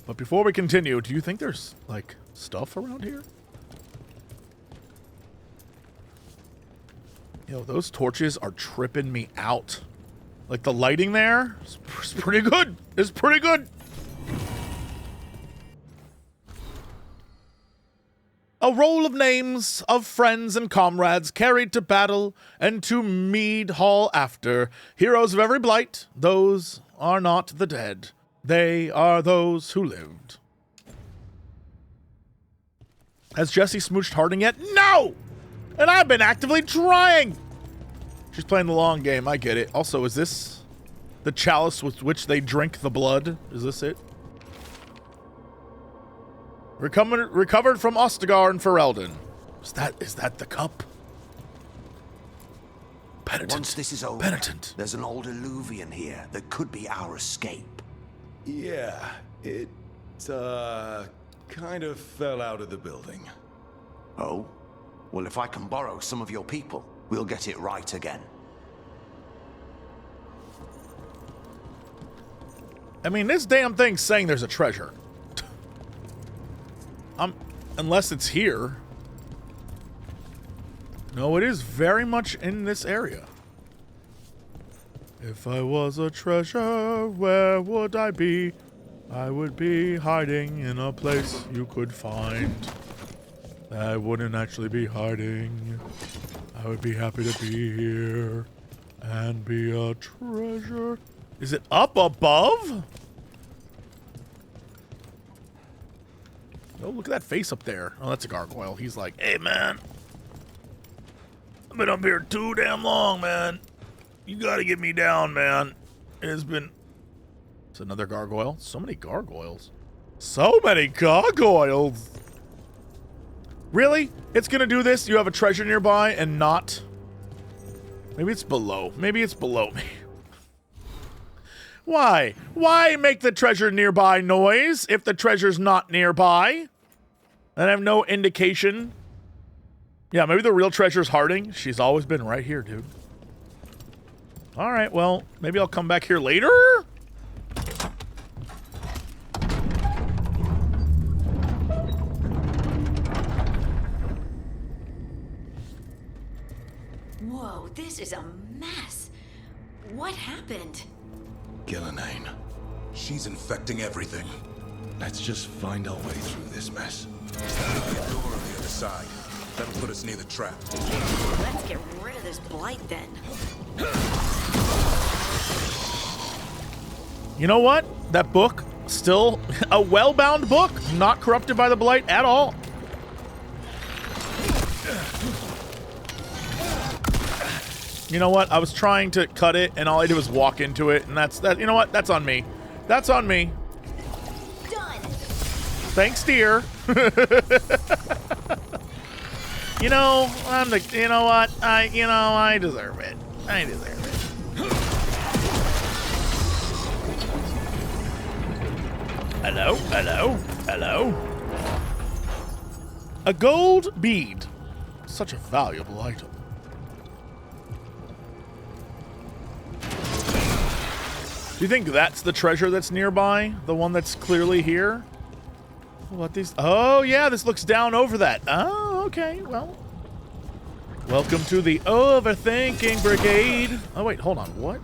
But before we continue, do you think there's, like, stuff around here? Yo, those torches are tripping me out. Like, the lighting there is pretty good. It's pretty good. A roll of names of friends and comrades carried to battle and to mead hall after. Heroes of every blight, those are not the dead. They are those who lived. Has Jessie smooched Harding yet? No! And I've been actively trying! She's playing the long game, I get it. Also, is this the chalice with which they drink the blood? Is this it? Recovered from Ostagar and Ferelden. Is that the cup? Penitent. Once this is over, Penitent. There's an old illuvian here that could be our escape. Yeah, it, kind of fell out of the building. Oh? Well, if I can borrow some of your people, we'll get it right again. I mean, this damn thing's saying there's a treasure. Unless it's here. No, it is very much in this area. If I was a treasure, where would I be? I would be hiding in a place you could find. I wouldn't actually be hiding. I would be happy to be here and be a treasure. Is it up above? Oh, look at that face up there. Oh, that's a gargoyle. He's like, hey, man. I've been up here too damn long, man. You gotta get me down, man. It's been... It's another gargoyle. So many gargoyles. So many gargoyles. Really? It's gonna do this? You have a treasure nearby and not... Maybe it's below. Maybe it's below me. Why? Why make the treasure nearby noise if the treasure's not nearby? And I have no indication. Yeah, maybe the real treasure's Harding. She's always been right here, dude. All right, well, maybe I'll come back here later? Whoa, this is a mess. What happened? Gillenane. She's infecting everything. Let's just find our way through this mess. There's a door on the other side. That'll put us near the trap. Let's get rid of this blight then. You know what? That book, still a well-bound book, not corrupted by the blight at all. You know what? I was trying to cut it, and all I did was walk into it, and that's that. You know what? That's on me. That's on me. Done. Thanks, dear. You know, I'm the. You know what? I deserve it. I deserve it. Hello, hello, hello. A gold bead. Such a valuable item. Do you think that's the treasure that's nearby? The one that's clearly here? What these? Oh, yeah, this looks down over that. Oh, okay, well. Welcome to the Overthinking Brigade. Oh, wait, hold on, what?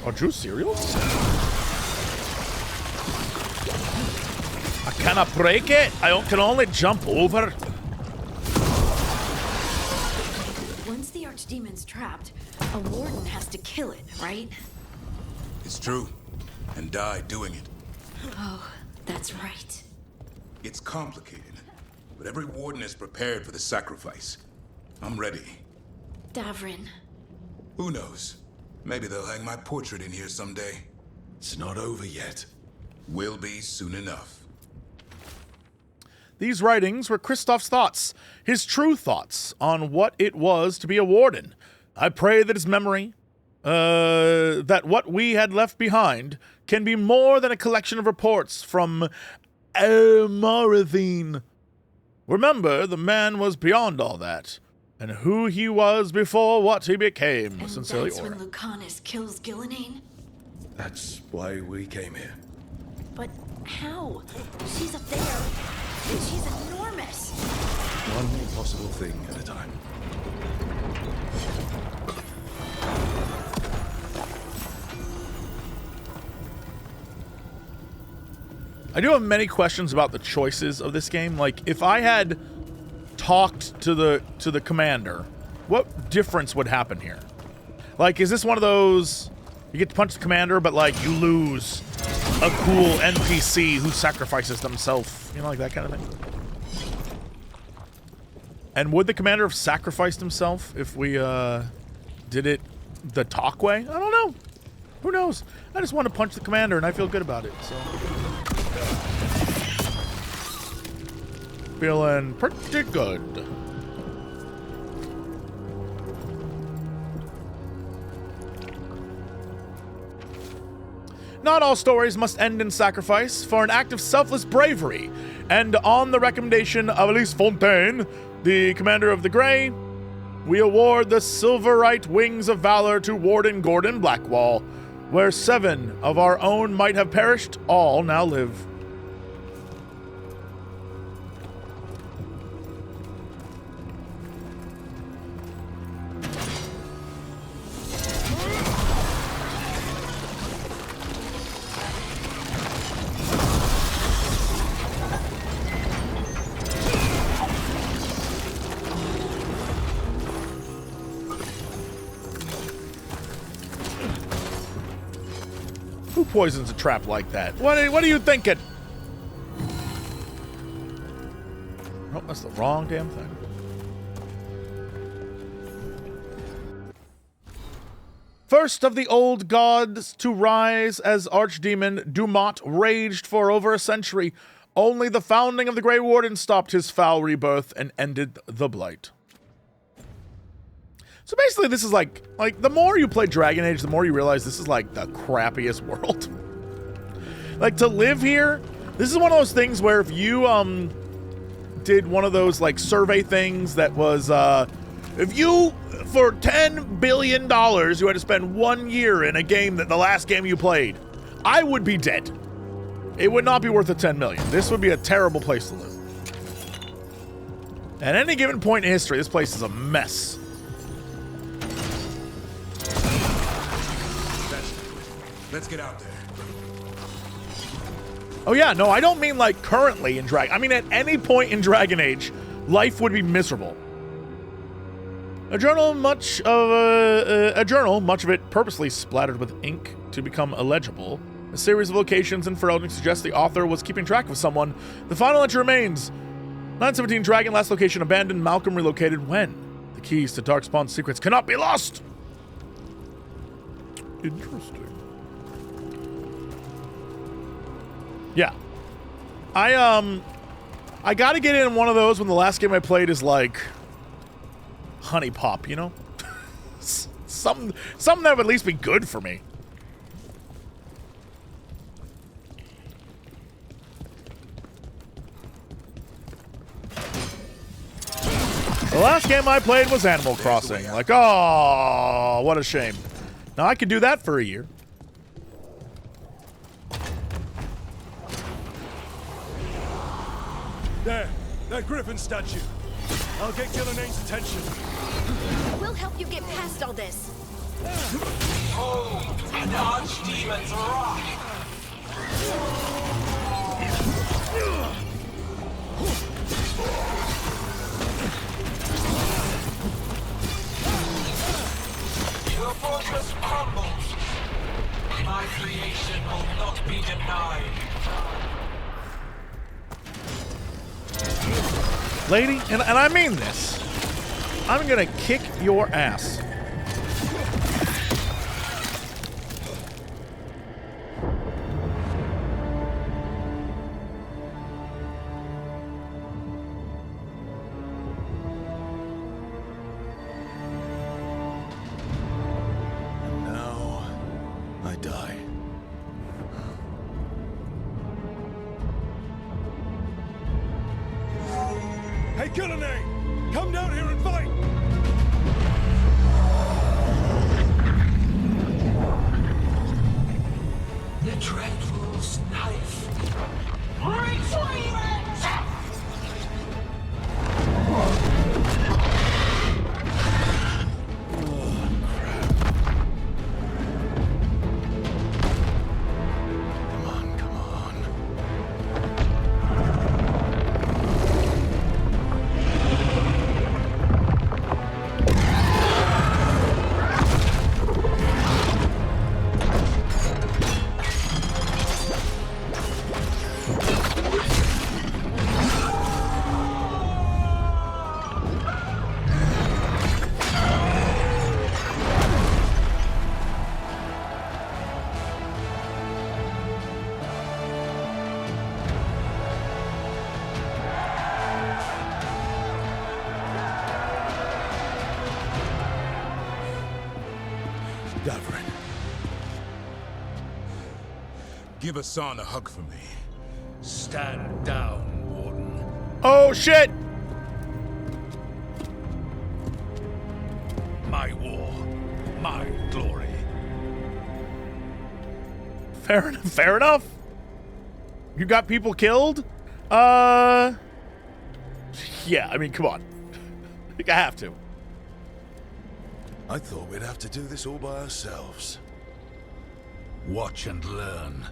Are juice cereals? I cannot break it. I can only jump over. Once the Archdemon's trapped, a warden has to kill it, right? It's true. And die doing it. Oh, that's right. It's complicated. But every warden is prepared for the sacrifice. I'm ready. Davrin. Who knows? Maybe they'll hang my portrait in here someday. It's not over yet. Will be soon enough. These writings were Kristoff's thoughts, his true thoughts on what it was to be a warden. I pray that his memory, that what we had left behind, can be more than a collection of reports from Elmaritine. Remember, the man was beyond all that, and who he was before what he became. And Sincerely, that's Aura. when Lucanus kills Gillenane? That's why we came here. But how? She's up there, and she's enormous. One impossible thing at a time. I do have many questions about the choices of this game. Like, if I had talked to the commander, what difference would happen here? Like, is this one of those you get to punch the commander, but like you lose a cool NPC who sacrifices themselves, you know, like that kind of thing? And would the commander have sacrificed himself if we did it the talk way? I don't know. Who knows? I just want to punch the commander and I feel good about it, so. Feeling pretty good. Not all stories must end in sacrifice. For an act of selfless bravery, and on the recommendation of Elise Fontaine, the commander of the Grey, we award the Silverite Wings of Valor to Warden Gordon Blackwall. Where 7 of our own might have perished, all now live. Who poisons a trap like that? What are you thinking? Oh, that's the wrong damn thing. First of the old gods to rise as Archdemon, Dumont raged for over a century. Only the founding of the Grey Warden stopped his foul rebirth and ended the blight. So basically, this is like the more you play Dragon Age, the more you realize this is like the crappiest world. Like, to live here, this is one of those things where if you did one of those like survey things that was if you for $10 billion you had to spend 1 year in a game that the last game you played, I would be dead. It would not be worth the 10 million. This would be a terrible place to live. At any given point in history, this place is a mess. Let's get out there. Oh yeah, no, I don't mean like currently in Dragon. I mean at any point in Dragon Age, life would be miserable. A journal, much of it purposely splattered with ink to become illegible. A series of locations and forwarding suggests the author was keeping track of someone. The final entry remains: 917 Dragon, last location abandoned. Malcolm relocated when? The keys to Darkspawn's secrets cannot be lost. Interesting. Yeah. I gotta get in one of those when the last game I played is like Honey Pop, you know? something that would at least be good for me. The last game I played was Animal Crossing. Like, oh, what a shame. Now I could do that for a year. There, that griffin statue. I'll get Gillenaine's attention. We'll help you get past all this. Oh, an Archdemon's wrath. Your fortress crumbles. My creation will not be denied. Lady, and I mean this, I'm gonna kick your ass. And now, I die. Hey, Gillenaine! Come down here and fight! Gavrin. Give Hassan a hug for me. Stand down, Warden. Oh, shit! My war, my glory. Fair enough. Fair enough. You got people killed? Yeah, I mean, come on. I have to. I thought we'd have to do this all by ourselves. Watch and learn.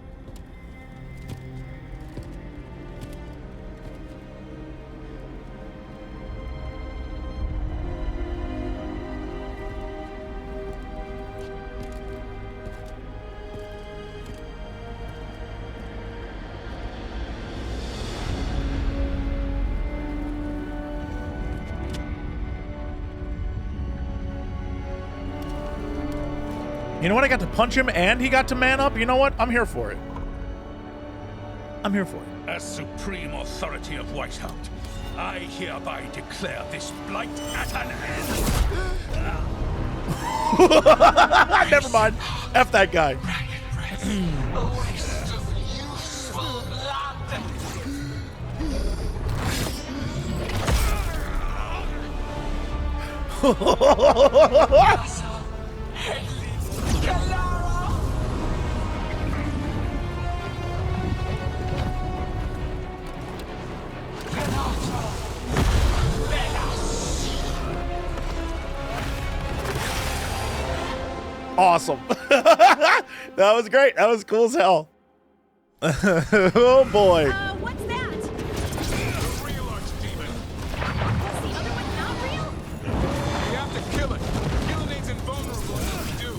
You know what? I got to punch him and he got to man up. You know what? I'm here for it. I'm here for it. As supreme authority of Weisshaupt, I hereby declare this blight at an end. Never mind. F that guy. A waste of useful blood. Awesome. That was great. That was cool as hell. Oh boy. What's that? The real Archdemon. Was the other one not real? We have to kill it. Gilnead's invulnerable until we do.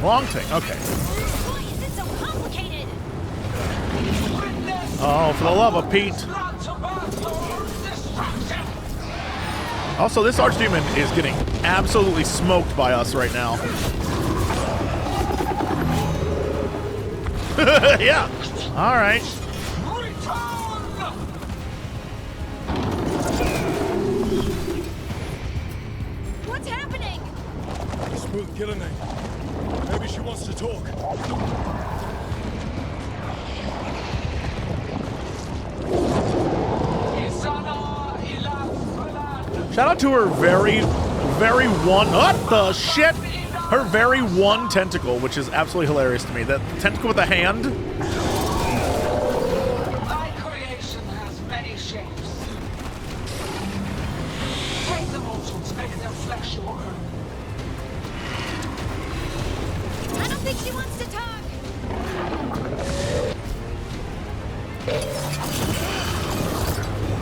Wrong thing. Okay. Why is it so complicated? Oh, for the love of Pete. Also, this Archdemon is getting absolutely smoked by us right now. Yeah. All right. What's happening? Smooth Gilnead. Maybe she wants to talk. Shout out to her very one. What the shit? Her very one tentacle, which is absolutely hilarious to me. That tentacle with a hand. Thy creation has many shapes. Take the mortals, make their flesh your own. I don't think she wants to talk.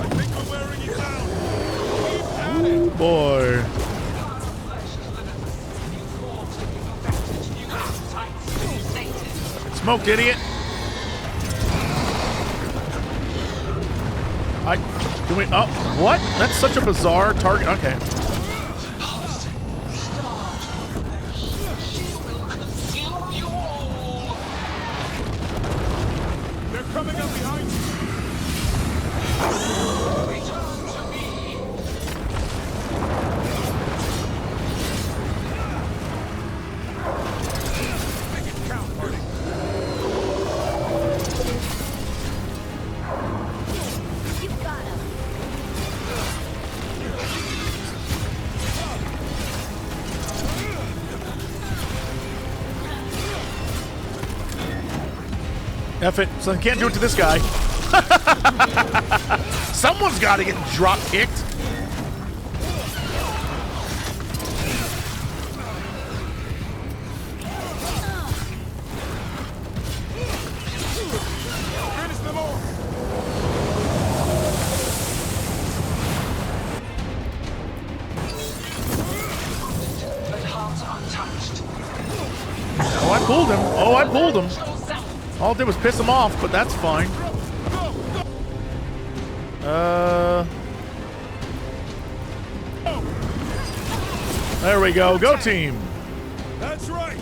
I think we're wearing you down. Ooh, boy. Smoked, idiot. Can we? Oh, what? That's such a bizarre target. Okay. They're coming up behind you. F it. So I can't do it to this guy. Someone's got to get drop kicked. Finish them all. But hearts untouched. Oh, I pulled him. Oh, I pulled him. All I did was piss him off, but that's fine. There we go. Go team. That's right.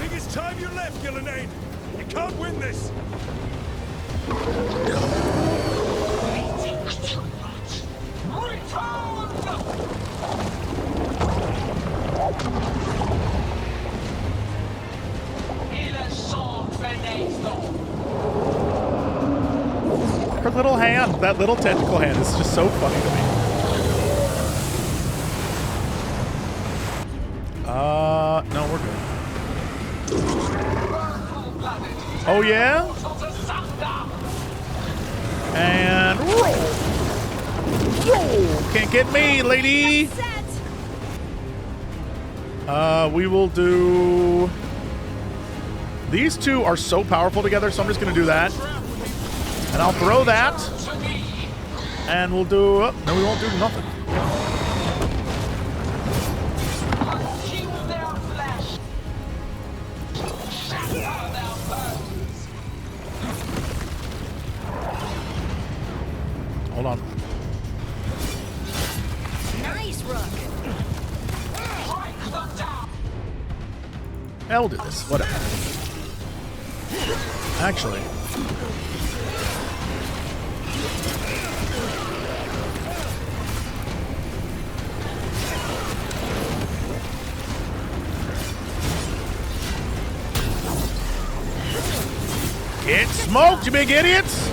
Biggest time you left, Gilnead. You can't win this. Her little hand, that little tentacle hand is just so funny to me. No, we're good. Oh, yeah? And roll. Roll. Can't get me, lady. We will do... These two are so powerful together, so I'm just going to do that. And I'll throw that. And we'll do... Oh, no, we won't do nothing. Hold on. Nice, Rook. Yeah, we'll do this. Whatever. Actually. Get smoked, you big idiots!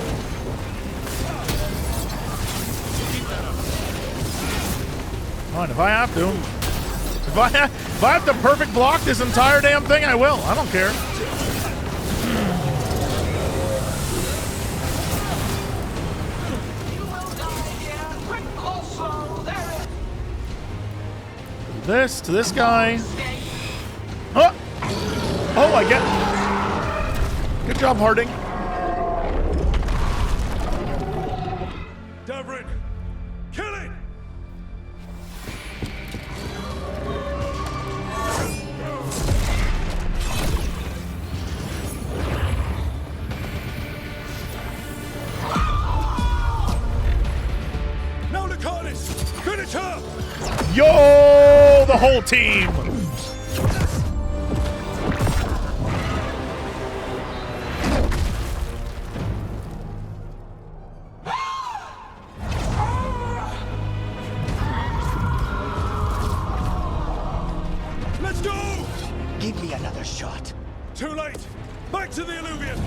Fine, if I have to. If I have to perfect block this entire damn thing, I will. I don't care. This to this guy. Oh, oh, I get. Good job, Harding. Davrin, kill it! Now Lucanus, finish her! Yo, the whole team. Let's go! Give me another shot. Too late! Back to the Illuvian!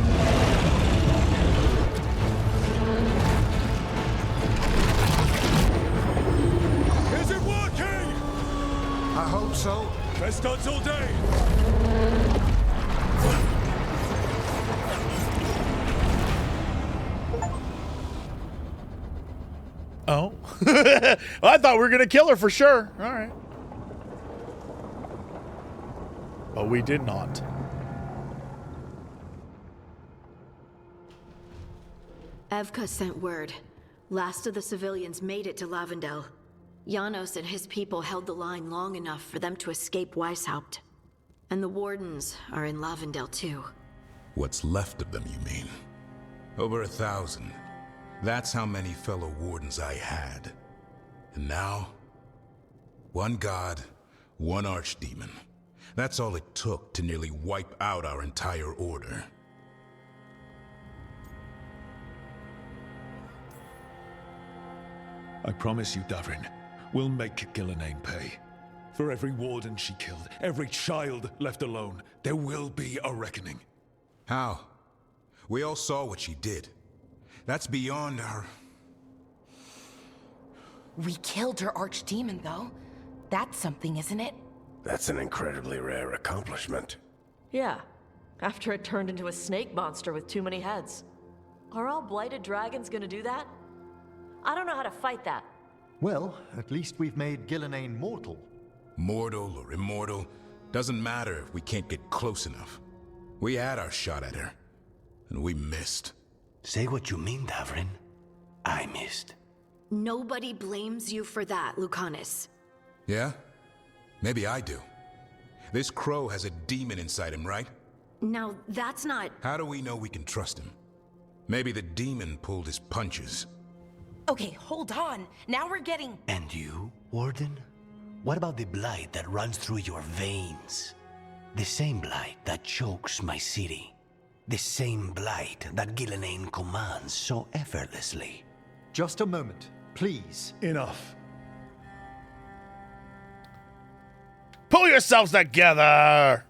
Is it working? I hope so. Best stunts all day! Oh. I thought we were going to kill her for sure. All right. But we did not. Evka sent word. Last of the civilians made it to Lavendel. Janos and his people held the line long enough for them to escape Weisshaupt. And the Wardens are in Lavendel too. What's left of them, you mean? Over 1,000. That's how many fellow Wardens I had. And now, one god, one Archdemon. That's all it took to nearly wipe out our entire order. I promise you, Davrin, we'll make Gillenane pay. For every warden she killed, every child left alone, there will be a reckoning. How? We all saw what she did. That's beyond our... We killed her Archdemon, though. That's something, isn't it? That's an incredibly rare accomplishment. Yeah, after it turned into a snake monster with too many heads. Are all blighted dragons gonna do that? I don't know how to fight that. Well, at least we've made Gillenane mortal. Mortal or immortal, doesn't matter if we can't get close enough. We had our shot at her, and we missed. Say what you mean, Davrin. I missed. Nobody blames you for that, Lucanus. Yeah? Maybe I do. This crow has a demon inside him, right? Now, that's not... How do we know we can trust him? Maybe the demon pulled his punches. Okay, hold on. Now we're getting... And you, Warden? What about the blight that runs through your veins? The same blight that chokes my city. The same blight that Gillenane commands so effortlessly. Just a moment, please. Enough. Pull yourselves together.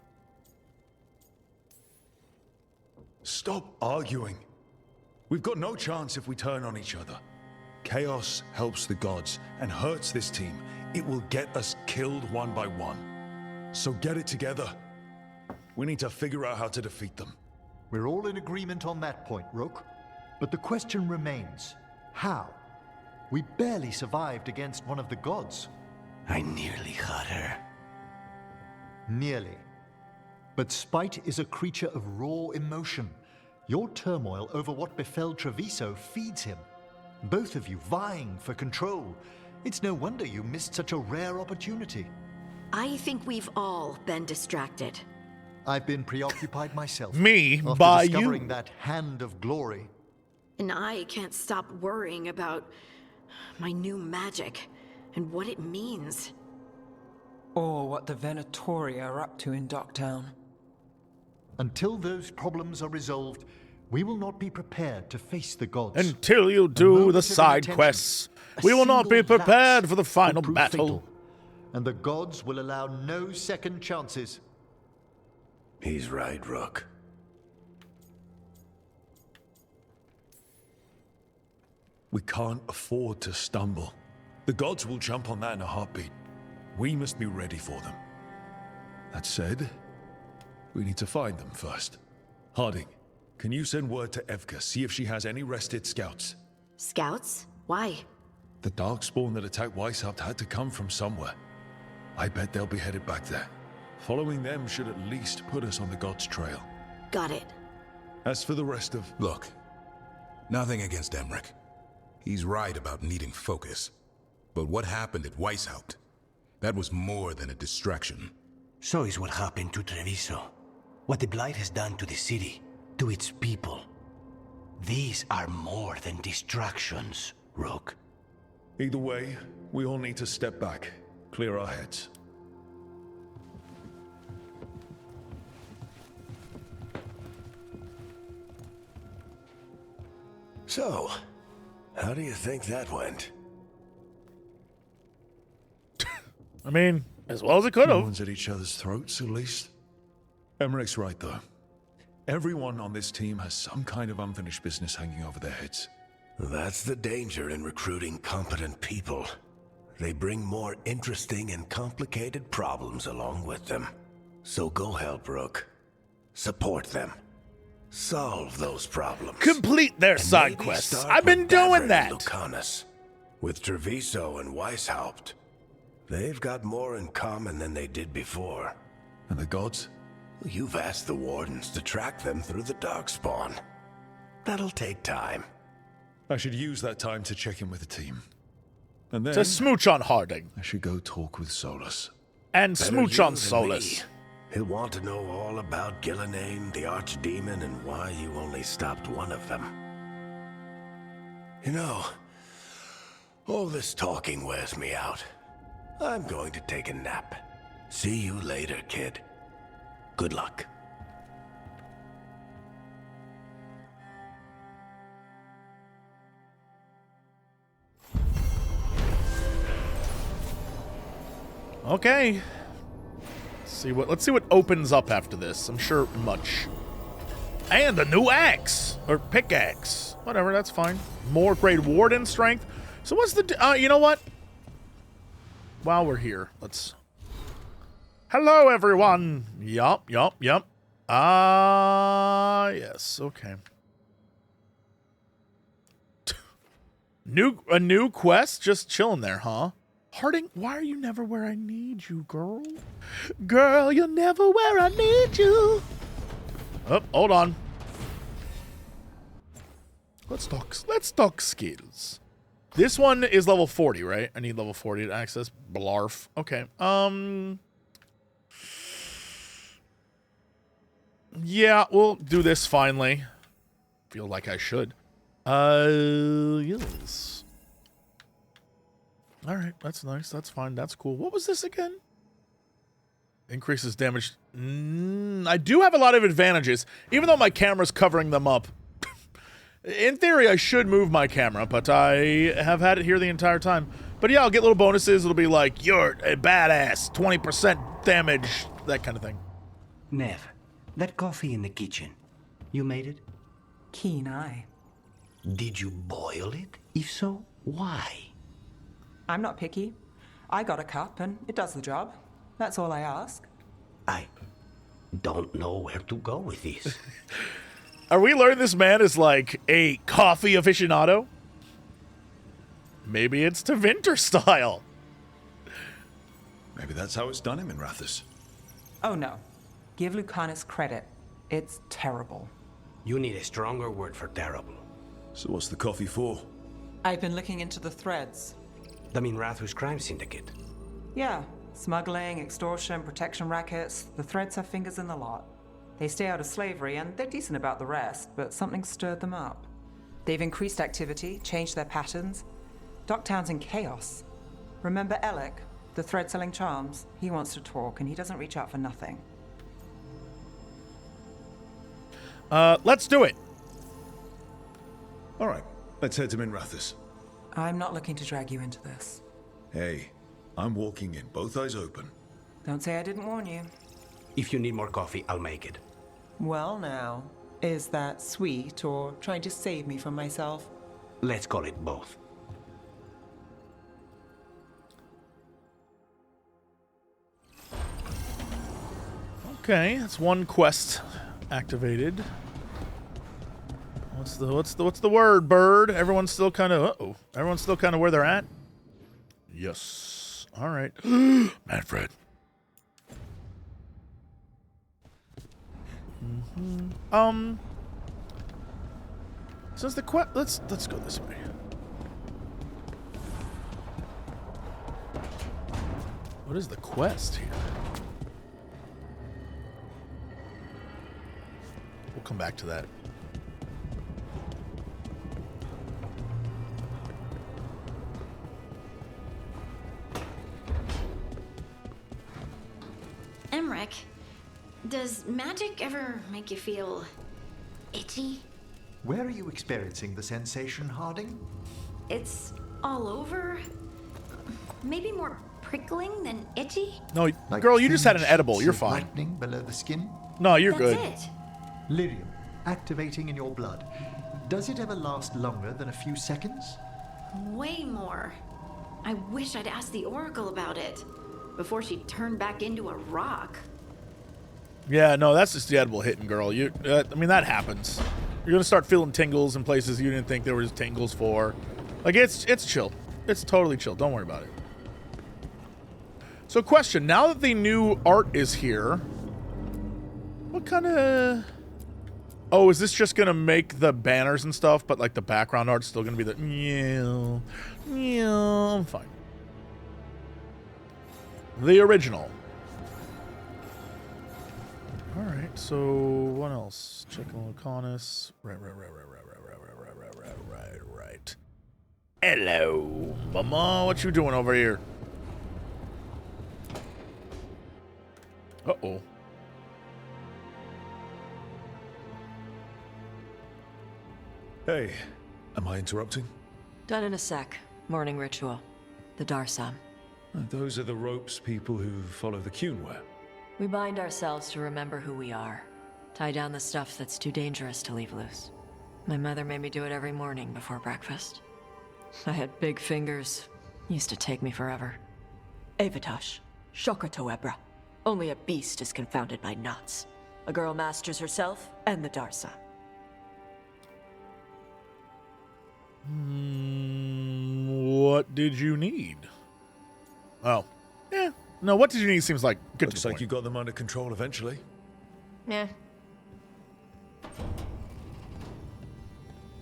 Stop arguing. We've got no chance if we turn on each other. Chaos helps the gods and hurts this team. It will get us killed one by one. So get it together. We need to figure out how to defeat them. We're all in agreement on that point, Rook. But the question remains, how? We barely survived against one of the gods. I nearly had her. Nearly. But spite is a creature of raw emotion. Your turmoil over what befell Treviso feeds him. Both of you vying for control. It's no wonder you missed such a rare opportunity. I think we've all been distracted. I've been preoccupied myself. Me after by discovering you. that hand of glory. And I can't stop worrying about my new magic and what it means. Or what the Venatori are up to in Docktown. Until those problems are resolved, we will not be prepared to face the gods. Until you do the side quests, we will not be prepared for the final battle. Fatal, and the gods will allow no second chances. He's right, Rook. We can't afford to stumble. The gods will jump on that in a heartbeat. We must be ready for them. That said, we need to find them first. Harding, can you send word to Evka, see if she has any rested scouts? Scouts? Why? The Darkspawn that attacked Weisshaupt had to come from somewhere. I bet they'll be headed back there. Following them should at least put us on the gods' trail. Got it. As for the rest of... Look, nothing against Emmerich. He's right about needing focus. But what happened at Weisshaupt? That was more than a distraction. So is what happened to Treviso. What the Blight has done to the city, to its people. These are more than distractions, Rook. Either way, we all need to step back, clear our heads. So, how do you think that went? I mean, as well as it could No have. one's at each other's throats, at least. Emmerich's right, though. Everyone on this team has some kind of unfinished business hanging over their heads. That's the danger in recruiting competent people. They bring more interesting and complicated problems along with them. So go help, Rook. Support them. Solve those problems. Complete their And side maybe quests. start I've been with Davern doing and that. Lucanus. With Treviso and Weisshaupt, they've got more in common than they did before. And the gods? You've asked the Wardens to track them through the Darkspawn. That'll take time. I should use that time to check in with the team. And then... To smooch on Harding. I should go talk with Solas. And Better smooch you on than Solas. me. He'll want to know all about Gillenane, the Archdemon, and why you only stopped one of them. You know, all this talking wears me out. I'm going to take a nap. See you later, kid. Good luck. Okay. Let's see what opens up after this. I'm sure much. And a new axe or pickaxe. Whatever, that's fine. More great warden strength. So what's the you know what? While we're here, let's hello everyone. Yup. Yes, okay. A new quest just chilling there, huh? Harding, why are you never where I need you, girl? Girl, you're never where I need you. Oh, hold on. Let's talk skills. This one is level 40, right? I need level 40 to access Blarf. Okay. Yeah, we'll do this finally. Feel like I should. Yes. All right, that's nice. That's fine. That's cool. What was this again? Increases damage. I do have a lot of advantages, even though my camera's covering them up. In theory, I should move my camera, but I have had it here the entire time. But yeah, I'll get little bonuses. It'll be like, you're a badass, 20% damage, that kind of thing. Nev, that coffee in the kitchen, you made it? Keen eye. Did you boil it? If so, why? I'm not picky. I got a cup and it does the job. That's all I ask. I don't know where to go with this. Are we learning this man is like a coffee aficionado? Maybe it's Tevinter style. Maybe that's how it's done in Minrathous. Oh no. Give Lucanus credit. It's terrible. You need a stronger word for terrible. So what's the coffee for? I've been looking into the threads. The Minrathous crime syndicate. Yeah. Smuggling, extortion, protection rackets. The threads have fingers in the lot. They stay out of slavery and they're decent about the rest, but something stirred them up. They've increased activity, changed their patterns. Docktown's in chaos. Remember Alec, the thread-selling charms? He wants to talk and he doesn't reach out for nothing. Let's do it. All right, let's head to Minrathous. I'm not looking to drag you into this. Hey, I'm walking in, both eyes open. Don't say I didn't warn you. If you need more coffee, I'll make it. Well now, is that sweet or trying to save me from myself? Let's call it both. Okay, that's one quest activated. What's the word, bird? Everyone's still kind of everyone's still kind of where they're at. Yes. All right. Manfred. Since the quest, let's go this way. What is the quest here? We'll come back to that. Emmerich, does magic ever make you feel itchy? Where are you experiencing the sensation, Harding? It's all over. Maybe more prickling than itchy? No, Like girl, you just had an thin edible. sheets You're of fine. Lightning below the skin? No, you're good. That's it. Lyrium, activating in your blood. Does it ever last longer than a few seconds? Way more. I wish I'd asked the Oracle about it before she turned back into a rock. Yeah, no, that's just the edible hitting, girl. I mean, that happens. You're gonna start feeling tingles in places you didn't think there was tingles for. Like, it's chill. It's totally chill. Don't worry about it. So, question: now that the new art is here, what kind of? Oh, is this just gonna make the banners and stuff, but like the background art's still gonna be the yeah, I'm fine. The original. All right. So what else? Checking Lucanus. Right. Hello, mama. What you doing over here? Uh-oh. Hey, am I interrupting? Done in a sec. Morning ritual. The Darsam. Those are the ropes people who follow the Qun wear. We bind ourselves to remember who we are. Tie down the stuff that's too dangerous to leave loose. My mother made me do it every morning before breakfast. I had big fingers. Used to take me forever. Avatash. Shokratoebra. Only a beast is confounded by knots. A girl masters herself and the Darsa. What did you need? Oh. Yeah. No, what did you need seems like good. Looks like you got them under control eventually. Yeah.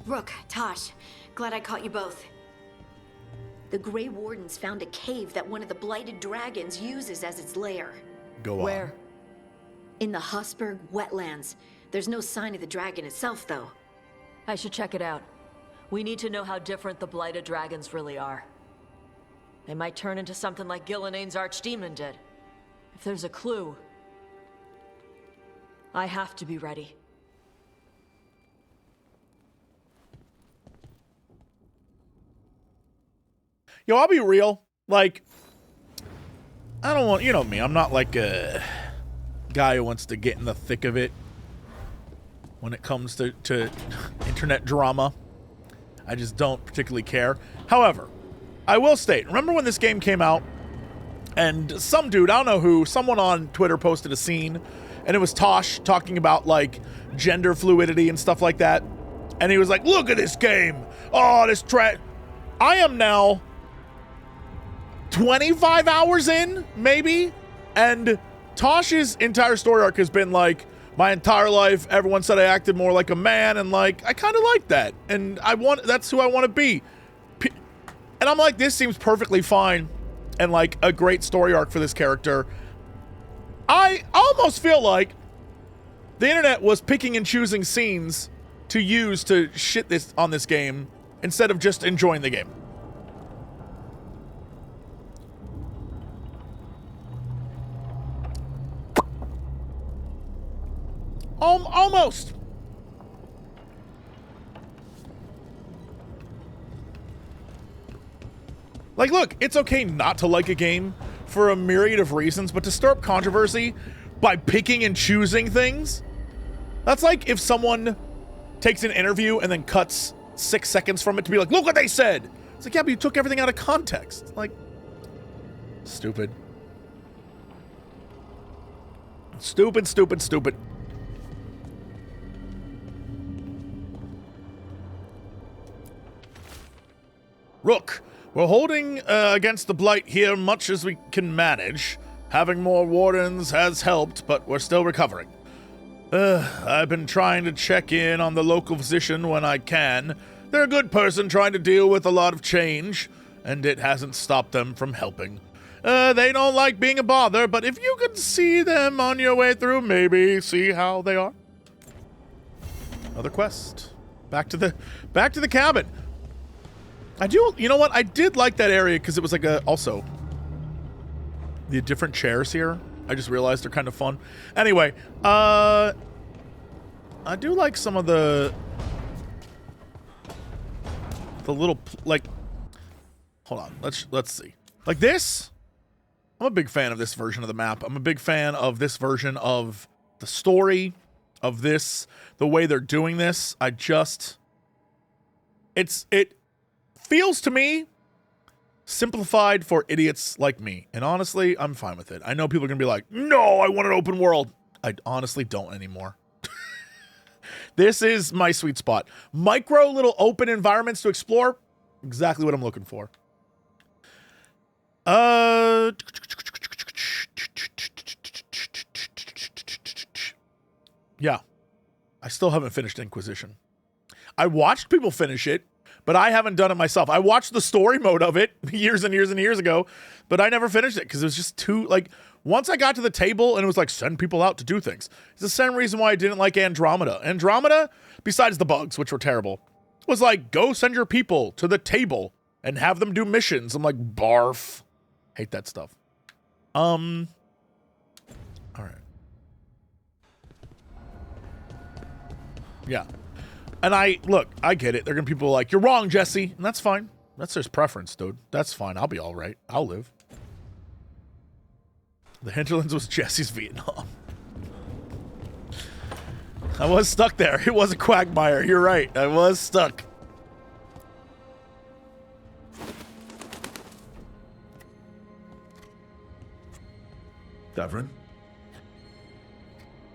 Rook, Tosh, glad I caught you both. The Grey Wardens found a cave that one of the Blighted Dragons uses as its lair. Go on. Where? In the Hosberg wetlands. There's no sign of the dragon itself, though. I should check it out. We need to know how different the Blighted Dragons really are. They might turn into something like Gillenane's Archdemon did. If there's a clue, I have to be ready. Yo, I'll be real. Like, I don't want, you know me, I'm not like a guy who wants to get in the thick of it when it comes to internet drama. I just don't particularly care. However, I will state, remember when this game came out and some dude, I don't know who, someone on Twitter posted a scene and it was Tosh talking about like gender fluidity and stuff like that. And he was like, look at this game. Oh, this trash. I am now 25 hours in, maybe. And Tosh's entire story arc has been like, my entire life, everyone said I acted more like a man, and like, I kind of like that. And that's who I want to be. And I'm like, this seems perfectly fine and like a great story arc for this character. I almost feel like the internet was picking and choosing scenes to use to shit this on this game instead of just enjoying the game. Almost. Like, look, it's okay not to like a game for a myriad of reasons, but to stir up controversy by picking and choosing things, that's like if someone takes an interview and then cuts 6 seconds from it to be like, look what they said. It's like, yeah, but you took everything out of context. Like, stupid. Stupid, stupid, stupid. Rook, we're holding against the Blight here much as we can manage. Having more wardens has helped, but we're still recovering. I've been trying to check in on the local physician when I can. They're a good person trying to deal with a lot of change, and it hasn't stopped them from helping. They don't like being a bother, but if you could see them on your way through, maybe see how they are. Another quest. Back to the cabin. You know what? I did like that area because it was like also the different chairs here. I just realized they're kind of fun. Anyway, I do like some of the little, like, hold on. Let's see. Like this, I'm a big fan of this version of the map. I'm a big fan of this version of the story of this, the way they're doing this. It feels to me simplified for idiots like me. And honestly, I'm fine with it. I know people are going to be like, no, I want an open world. I honestly don't anymore. This is my sweet spot. Micro little open environments to explore. Exactly what I'm looking for. Yeah. I still haven't finished Inquisition. I watched people finish it, but I haven't done it myself. I watched the story mode of it years and years and years ago, but I never finished it because it was just too, like, once I got to the table and it was like, send people out to do things. It's the same reason why I didn't like Andromeda. Andromeda, besides the bugs, which were terrible, was like, go send your people to the table and have them do missions. I'm like, barf. Hate that stuff. All right. Yeah. And I get it. They're going to be people like, you're wrong, Jesse. And that's fine. That's just preference, dude. That's fine. I'll be all right. I'll live. The Hinterlands was Jesse's Vietnam. I was stuck there. It was a quagmire. You're right. I was stuck. Davrin?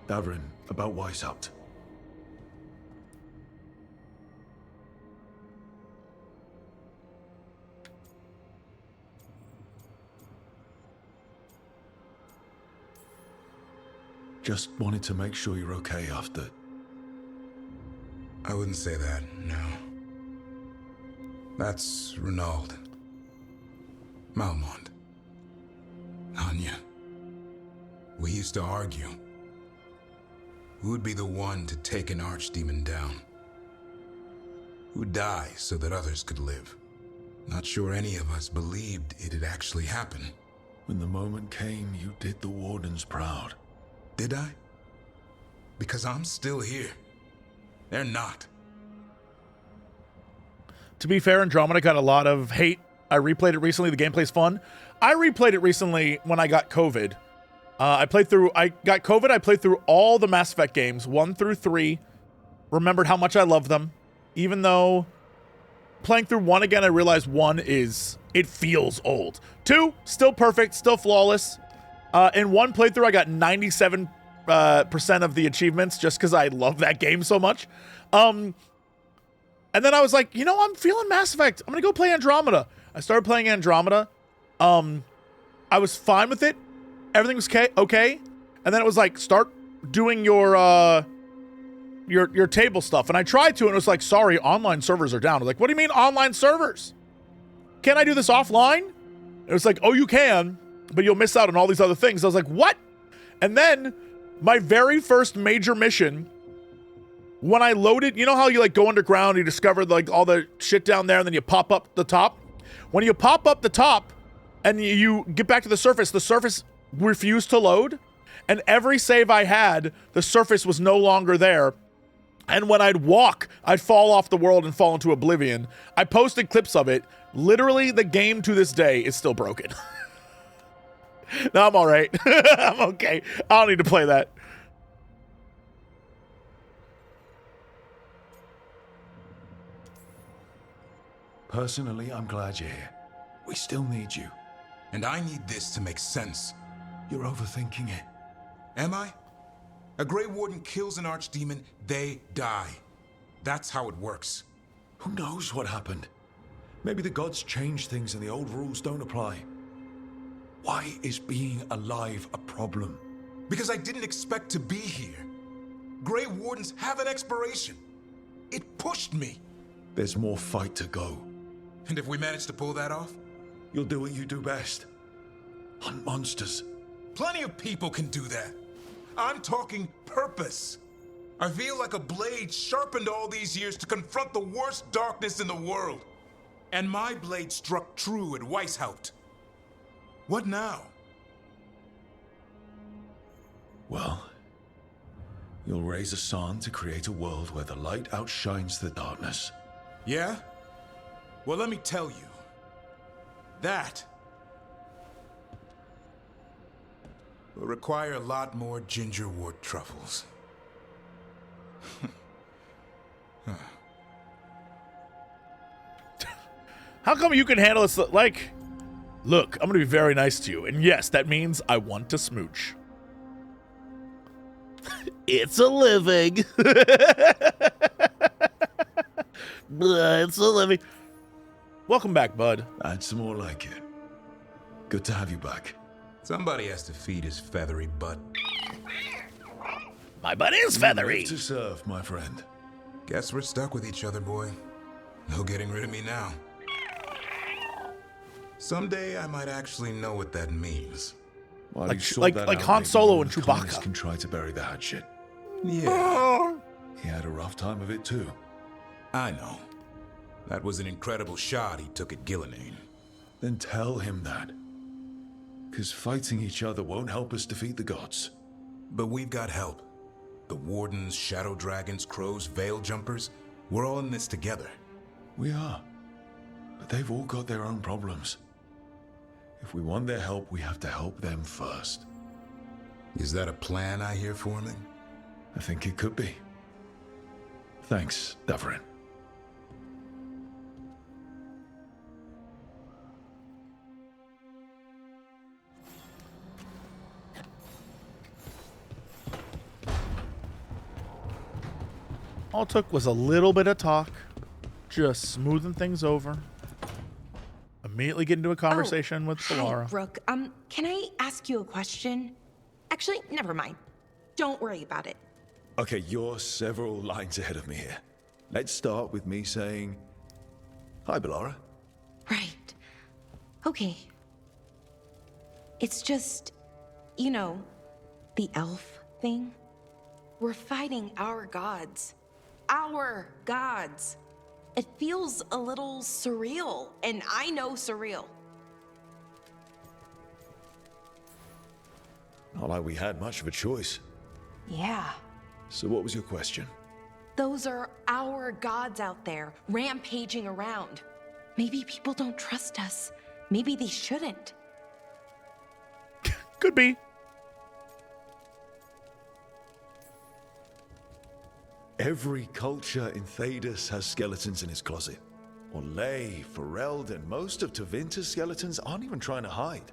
Davrin, about Weisshaupt. Just wanted to make sure you're okay after. I wouldn't say that, no. That's Renaud. Malmont. Anya. We used to argue. Who would be the one to take an archdemon down? Who'd die so that others could live? Not sure any of us believed it'd actually happen. When the moment came, you did the Wardens proud. Did I? Because I'm still here. They're not. To be fair, Andromeda got a lot of hate. I replayed it recently. The gameplay's fun. I replayed it recently when I got COVID. I got COVID. I played through all the Mass Effect games, 1 through 3. Remembered how much I loved them. Even though playing through 1 again, I realized 1 it feels old. 2, still perfect, still flawless. In 1 playthrough, I got 97% of the achievements just because I love that game so much. And then I was like, you know, I'm feeling Mass Effect. I'm going to go play Andromeda. I started playing Andromeda. I was fine with it. Everything was okay. And then it was like, start doing your table stuff. And I tried to, and it was like, sorry, online servers are down. I was like, what do you mean online servers? Can't I do this offline? And it was like, oh, you can, but you'll miss out on all these other things. I was like, what? And then my very first major mission, when I loaded, you know how you like go underground, you discover like all the shit down there, and then you pop up the top? When you pop up the top and you get back to the surface refused to load. And every save I had, the surface was no longer there. And when I'd walk, I'd fall off the world and fall into oblivion. I posted clips of it. Literally, the game to this day is still broken. No, I'm all right. I'm okay. I don't need to play that. Personally, I'm glad you're here. We still need you. And I need this to make sense. You're overthinking it. Am I? A Grey Warden kills an Archdemon, they die. That's how it works. Who knows what happened? Maybe the gods changed things and the old rules don't apply. Why is being alive a problem? Because I didn't expect to be here. Grey Wardens have an expiration. It pushed me. There's more fight to go. And if we manage to pull that off? You'll do what you do best. Hunt monsters. Plenty of people can do that. I'm talking purpose. I feel like a blade sharpened all these years to confront the worst darkness in the world. And my blade struck true at Weisshaupt. What now? Well, you'll raise a sun to create a world where the light outshines the darkness. Yeah? Well, let me tell you. That will require a lot more gingerwort truffles. How come you can handle this? Like, look, I'm gonna be very nice to you. And yes, that means I want to smooch. It's a living. It's a living. Welcome back, bud. Add some more like it. Good to have you back. Somebody has to feed his feathery butt. My butt is feathery. To serve, my friend. Guess we're stuck with each other, boy. No getting rid of me now. Someday I might actually know what that means. While like Han Solo and Chewbacca. Can try to bury the hatchet. Yeah. He had a rough time of it too. I know. That was an incredible shot he took at Gillenane. Then tell him that. Because fighting each other won't help us defeat the gods. But we've got help. The Wardens, Shadow Dragons, Crows, Veil Jumpers. We're all in this together. We are. But they've all got their own problems. If we want their help, we have to help them first. Is that a plan I hear forming? I think it could be. Thanks, Davarin. All it took was a little bit of talk, just smoothing things over. Immediately get into a conversation with Solara. Hi, Brooke. Can I ask you a question? Actually, never mind. Don't worry about it. Okay, you're several lines ahead of me here. Let's start with me saying, hi, Bellara. Right. Okay. It's just, you know, the elf thing. We're fighting our gods. Our gods. It feels a little surreal, and I know surreal. Not like we had much of a choice. Yeah. So what was your question? Those are our gods out there, rampaging around. Maybe people don't trust us. Maybe they shouldn't. Could be. Every culture in Thedas has skeletons in its closet. Orlais, Fereld, and most of Tevinter's skeletons aren't even trying to hide.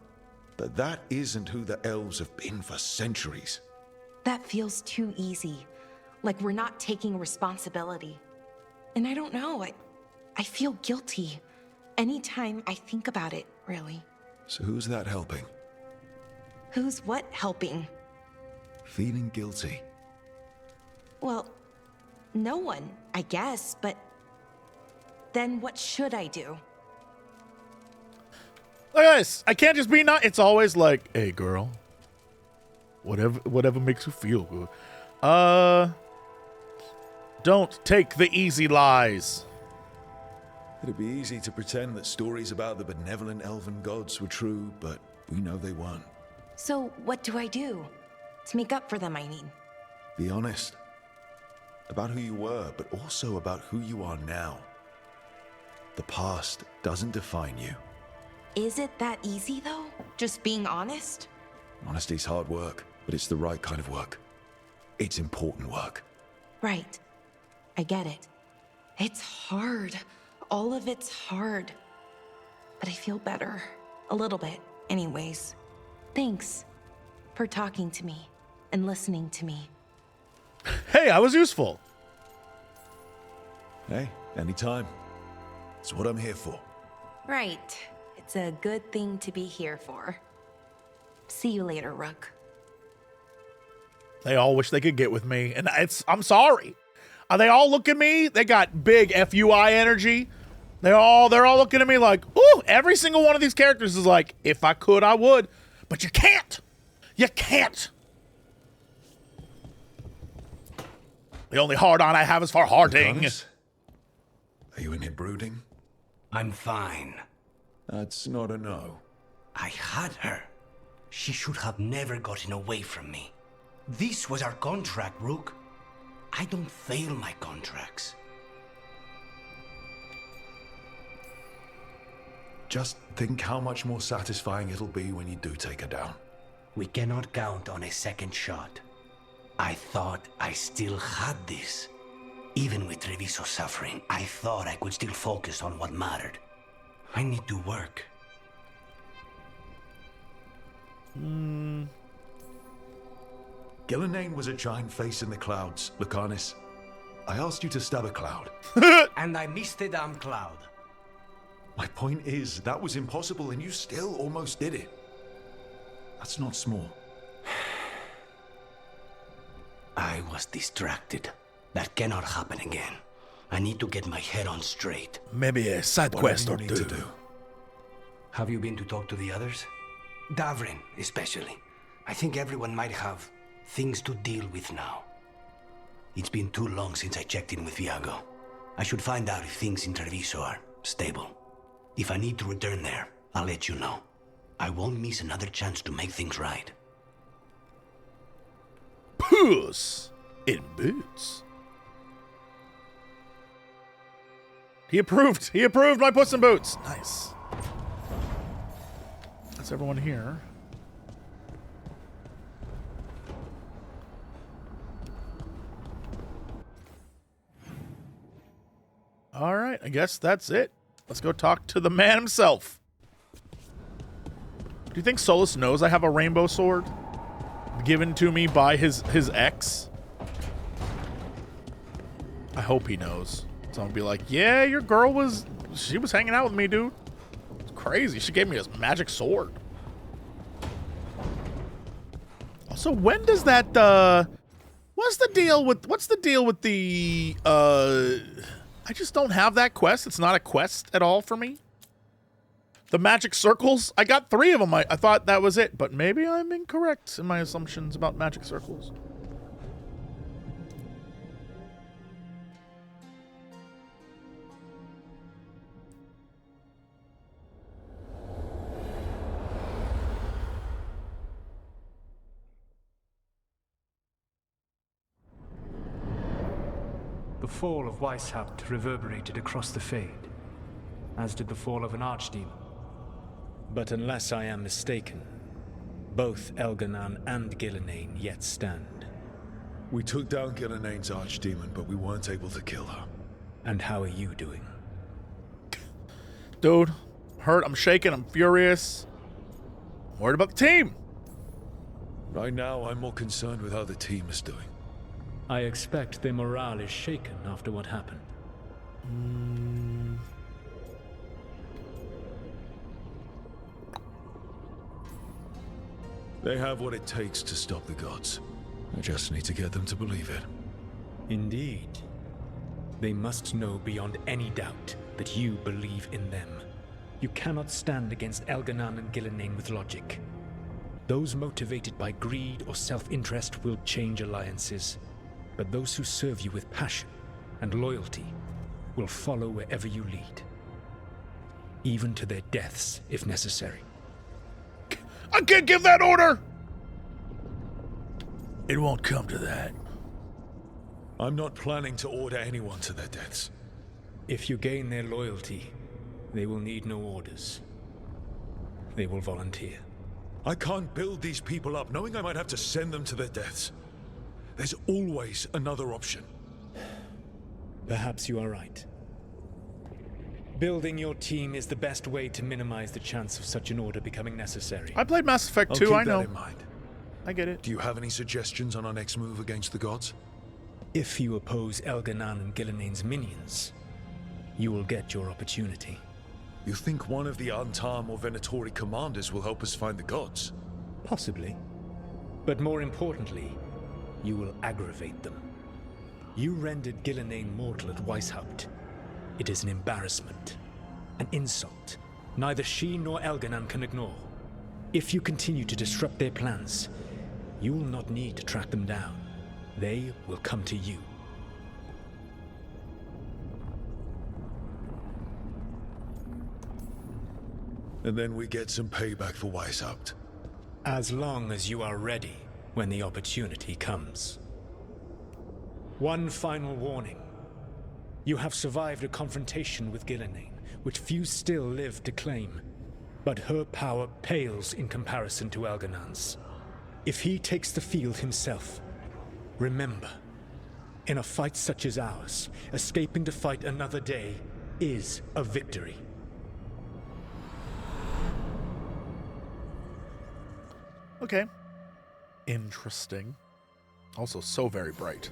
But that isn't who the elves have been for centuries. That feels too easy. Like we're not taking responsibility. And I don't know, I feel guilty. Anytime I think about it, really. So who's that helping? Who's what helping? Feeling guilty. Well, no one, I guess, but then what should I do? Look at this. I can't just be not. It's always like, hey, girl. Whatever makes you feel good. Don't take the easy lies. It'd be easy to pretend that stories about the benevolent elven gods were true, but we know they weren't. So what do I do? To make up for them, I mean. Be honest. About who you were, but also about who you are now. The past doesn't define you. Is it that easy, though? Just being honest? Honesty's hard work, but it's the right kind of work. It's important work. Right. I get it. It's hard. All of it's hard. But I feel better. A little bit, anyways. Thanks for talking to me and listening to me. Hey, I was useful. Hey, anytime. It's what I'm here for. Right. It's a good thing to be here for. See you later, Rook. They all wish they could get with me, and I'm sorry. They all look at me. They got big FUI energy. They're all looking at me like, ooh, every single one of these characters is like, if I could, I would. But you can't. You can't. The only hard-on I have is for harding. Are you in here brooding? I'm fine. That's not a no. I had her. She should have never gotten away from me. This was our contract, Rook. I don't fail my contracts. Just think how much more satisfying it'll be when you do take her down. We cannot count on a second shot. I thought I still had this. Even with Treviso suffering, I thought I could still focus on what mattered. I need to work. Gillenane was a giant face in the clouds, Lucanus. I asked you to stab a cloud. And I missed the damn cloud. My point is, that was impossible and you still almost did it. That's not small. I was distracted. That cannot happen again. I need to get my head on straight. Maybe a side quest or two. Have you been to talk to the others? Davrin, especially. I think everyone might have things to deal with now. It's been too long since I checked in with Viago. I should find out if things in Treviso are stable. If I need to return there, I'll let you know. I won't miss another chance to make things right. Puss in boots. He approved. He approved my Puss in Boots. Nice. That's everyone here. All right, I guess that's it. Let's go talk to the man himself. Do you think Solas knows I have a rainbow sword given to me by his ex? I hope he knows. So I'll be like, yeah, your girl she was hanging out with me, dude. It's crazy. She gave me a magic sword. Also, when does that, what's the deal with the, I just don't have that quest. It's not a quest at all for me. The magic circles, I got 3 of them. I thought that was it, but maybe I'm incorrect in my assumptions about magic circles. The fall of Weisshaupt reverberated across the Fade, as did the fall of an Archdemon. But unless I am mistaken, both Elganan and Gillenane yet stand. We took down Gillenane's Archdemon, but we weren't able to kill her. And how are you doing? dude. I'm hurt, I'm shaking, I'm furious. I'm worried about the team. Right now, I'm more concerned with how the team is doing. I expect their morale is shaken after what happened. They have what it takes to stop the gods. I just need to get them to believe it. Indeed. They must know beyond any doubt that you believe in them. You cannot stand against Elganan and Gillenane with logic. Those motivated by greed or self-interest will change alliances, but those who serve you with passion and loyalty will follow wherever you lead. Even to their deaths, if necessary. I can't give that order! It won't come to that. I'm not planning to order anyone to their deaths. If you gain their loyalty, they will need no orders. They will volunteer. I can't build these people up knowing I might have to send them to their deaths. There's always another option. Perhaps you are right. Building your team is the best way to minimize the chance of such an order becoming necessary. I played Mass Effect I'll 2, keep I know. that in mind. I get it. Do you have any suggestions on our next move against the gods? If you oppose Elganan and Gillenane's minions, you will get your opportunity. You think one of the Antam or Venatori commanders will help us find the gods? Possibly. But more importantly, you will aggravate them. You rendered Gillenane mortal at Weisshaupt. It is an embarrassment, an insult, neither she nor Elganan can ignore. If you continue to disrupt their plans, you will not need to track them down. They will come to you. And then we get some payback for Weisshaupt. As long as you are ready when the opportunity comes. One final warning. You have survived a confrontation with Gillenane, which few still live to claim. But her power pales in comparison to Elganan's. If he takes the field himself, remember, in a fight such as ours, escaping to fight another day is a victory. Okay. Interesting. Also so very bright.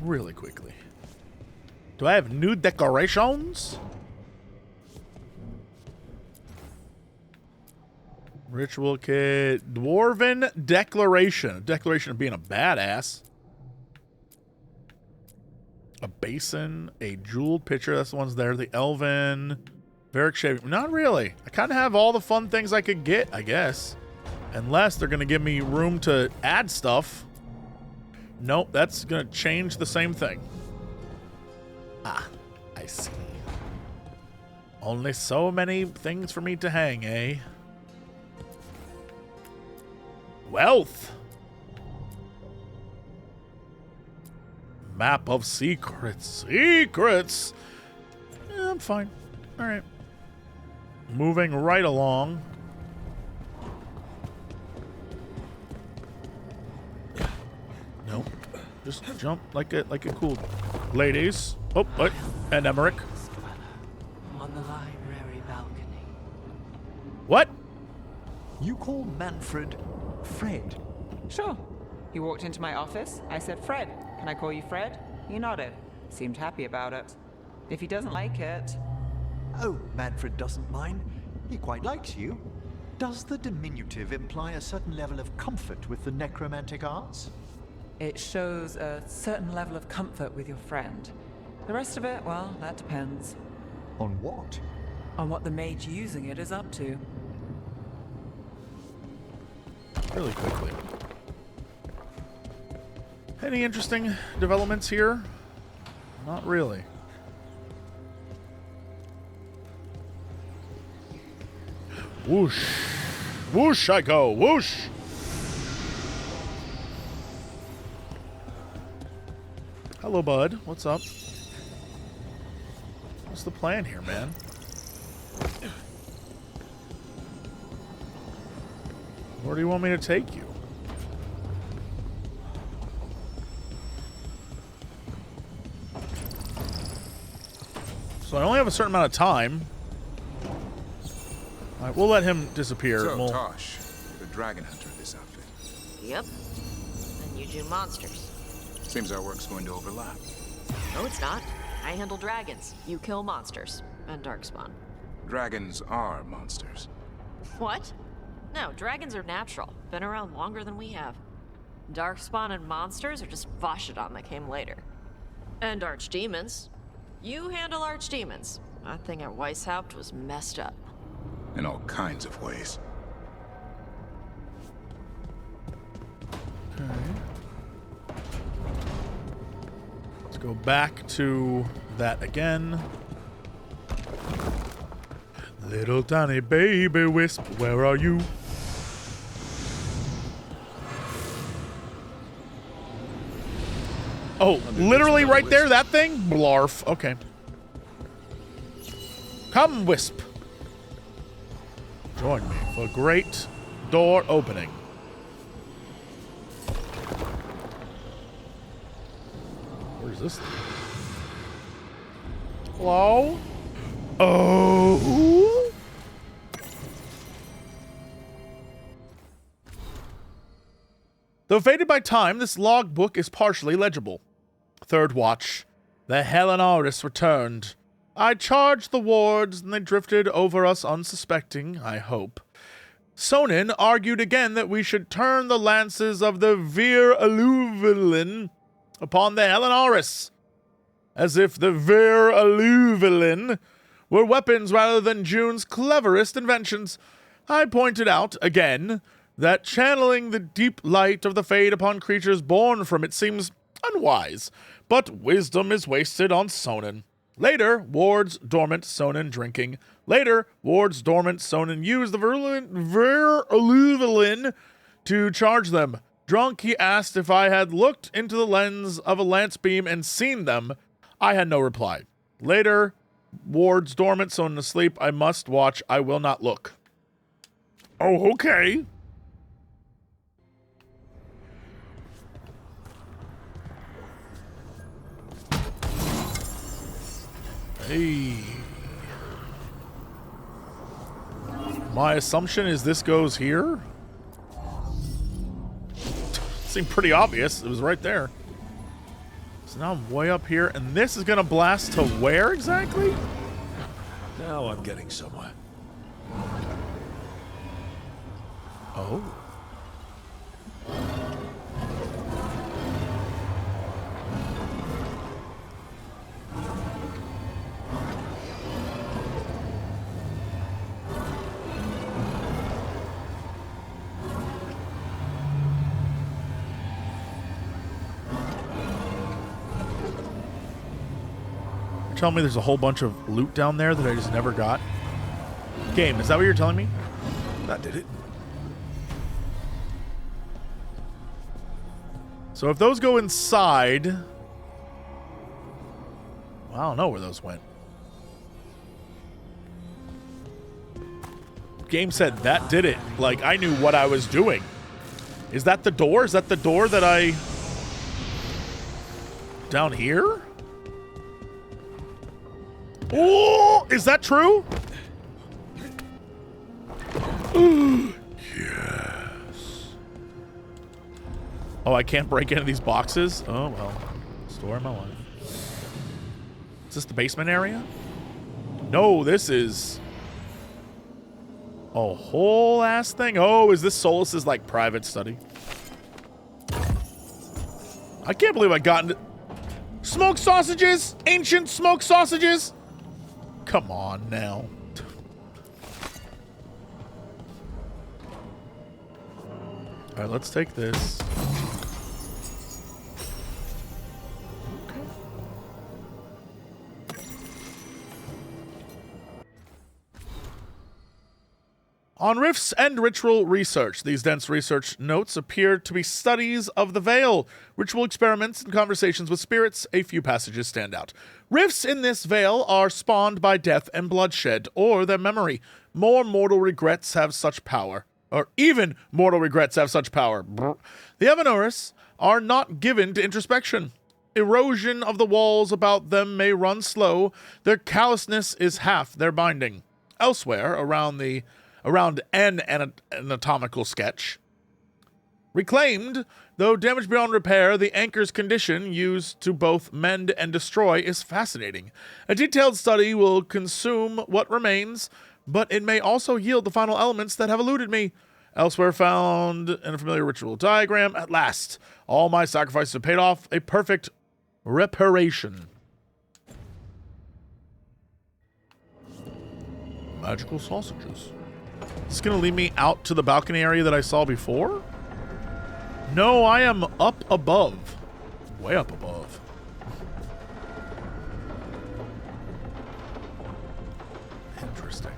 Really quickly. Do I have new decorations? Ritual kit. Dwarven declaration. A declaration of being a badass. A basin. A jeweled pitcher. That's the ones there. The elven. Varric shaving. Not really. I kind of have all the fun things I could get, I guess. Unless they're going to give me room to add stuff. Nope, that's going to change the same thing. Ah, I see. Only so many things for me to hang, eh? Wealth. Map of secrets. Secrets! Yeah, I'm fine. Alright. Moving right along. Nope. Just jump like a cool ladies. Oh, what? And Emmerich. On the library balcony. What? You call Manfred Fred? Sure. He walked into my office. I said, Fred, can I call you Fred? He nodded. Seemed happy about it. If he doesn't like it... Oh, Manfred doesn't mind. He quite likes you. Does the diminutive imply a certain level of comfort with the necromantic arts? It shows a certain level of comfort with your friend. The rest of it, well, that depends. On what? On what the mage using it is up to. Really quickly. Any interesting developments here? Not really. Whoosh. Whoosh I go. Whoosh. Hello, bud. What's up? What's the plan here, man? Where do you want me to take you? So I only have a certain amount of time. All right, we'll let him disappear. So, We'll... Tosh, you're the dragon hunter of this outfit. Yep. And you do monsters. Seems our work's going to overlap. No, it's not. I handle dragons. You kill monsters. And darkspawn. Dragons are monsters. What? No, dragons are natural. Been around longer than we have. Darkspawn and monsters are just Vashidon that came later. And archdemons. You handle archdemons. That thing at Weisshaupt was messed up. In all kinds of ways. Okay. Let's go back to that again. Little tiny baby wisp, where are you? Oh, literally right there, that thing? Blarf. Okay. Come, Wisp. Join me for great door opening. Where's this thing? Hello? Oh. Though faded by time, this logbook is partially legible. Third watch. The Helenaurus returned. I charged the wards, and they drifted over us unsuspecting, I hope. Sonin argued again that we should turn the lances of the Vir Aluvilin upon the Helenaurus, as if the Vir Aluvilin were weapons rather than June's cleverest inventions. I pointed out, again, that channeling the deep light of the Fade upon creatures born from it seems unwise, but wisdom is wasted on Sonin. Later, wards dormant Sonin drinking. Later, wards dormant Sonin used the Ver-Aluvilin to charge them. Drunk, he asked if I had looked into the lens of a lance beam and seen them. I had no reply. Later, wards dormant Sonin asleep. I must watch. I will not look. Oh, okay. Hey. My assumption is this goes here? Seemed pretty obvious. It was right there. So now I'm way up here, and this is gonna blast to where exactly? Now I'm getting somewhere. Oh. Telling me there's a whole bunch of loot down there that I just never got? Game, is that what you're telling me? That did it. So if those go inside... Well, I don't know where those went. Game said that did it. Like, I knew what I was doing. Is that the door? Is that the door that I... Down here? Oh, is that true? Yes. Oh, I can't break into these boxes? Oh, well. Story of my life. Is this the basement area? No, this is a whole ass thing. Oh, is this Solas' like private study? I can't believe I got into... Smoked sausages! Ancient smoked sausages! Come on now. All right, let's take this. On Rifts and Ritual Research, these dense research notes appear to be studies of the Veil, ritual experiments and conversations with spirits. A few passages stand out. Rifts in this Veil are spawned by death and bloodshed, or their memory. More mortal regrets have such power. Or even mortal regrets have such power. The Helenaurus are not given to introspection. erosion of the walls about them may run slow, their callousness is half their binding. Elsewhere, around an anatomical sketch. Reclaimed, though damaged beyond repair, the anchor's condition, used to both mend and destroy, is fascinating. A detailed study will consume what remains, but it may also yield the final elements that have eluded me. Elsewhere found in a familiar ritual diagram. At last, all my sacrifices have paid off. A perfect reparation. Magical sausages. Is this going to lead me out to the balcony area that I saw before? No, I am up above. Way up above. Interesting.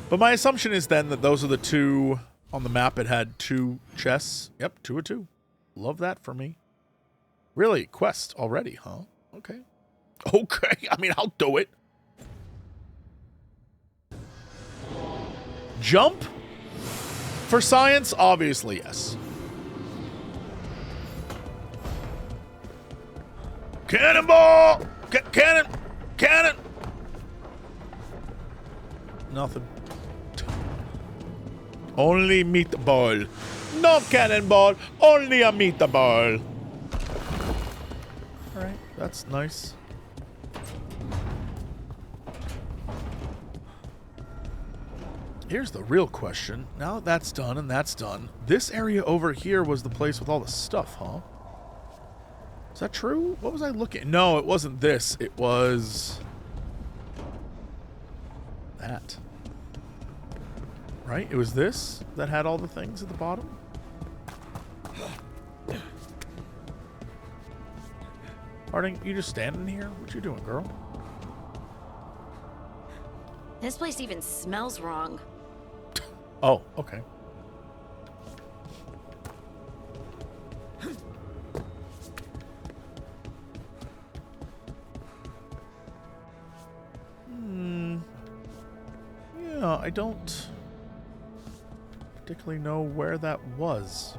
But my assumption is then that those are the two on the map. It had 2 chests. Yep, 2 of 2. Love that for me. Really? Quest already, huh? Okay. Okay, I mean, I'll do it. Jump? For science? Obviously, yes. Cannonball! Cannon! Cannon! Nothing. Only meatball. No cannonball, only a meatball. Alright, that's nice. Here's the real question. Now that that's done and that's done, this area over here was the place with all the stuff, huh? Is that true? What was I looking? No, it wasn't this. It was that. Right? It was this that had all the things at the bottom? Harding, you just standing here? What you doing, girl? This place even smells wrong. Oh, okay. Yeah, I don't particularly know where that was.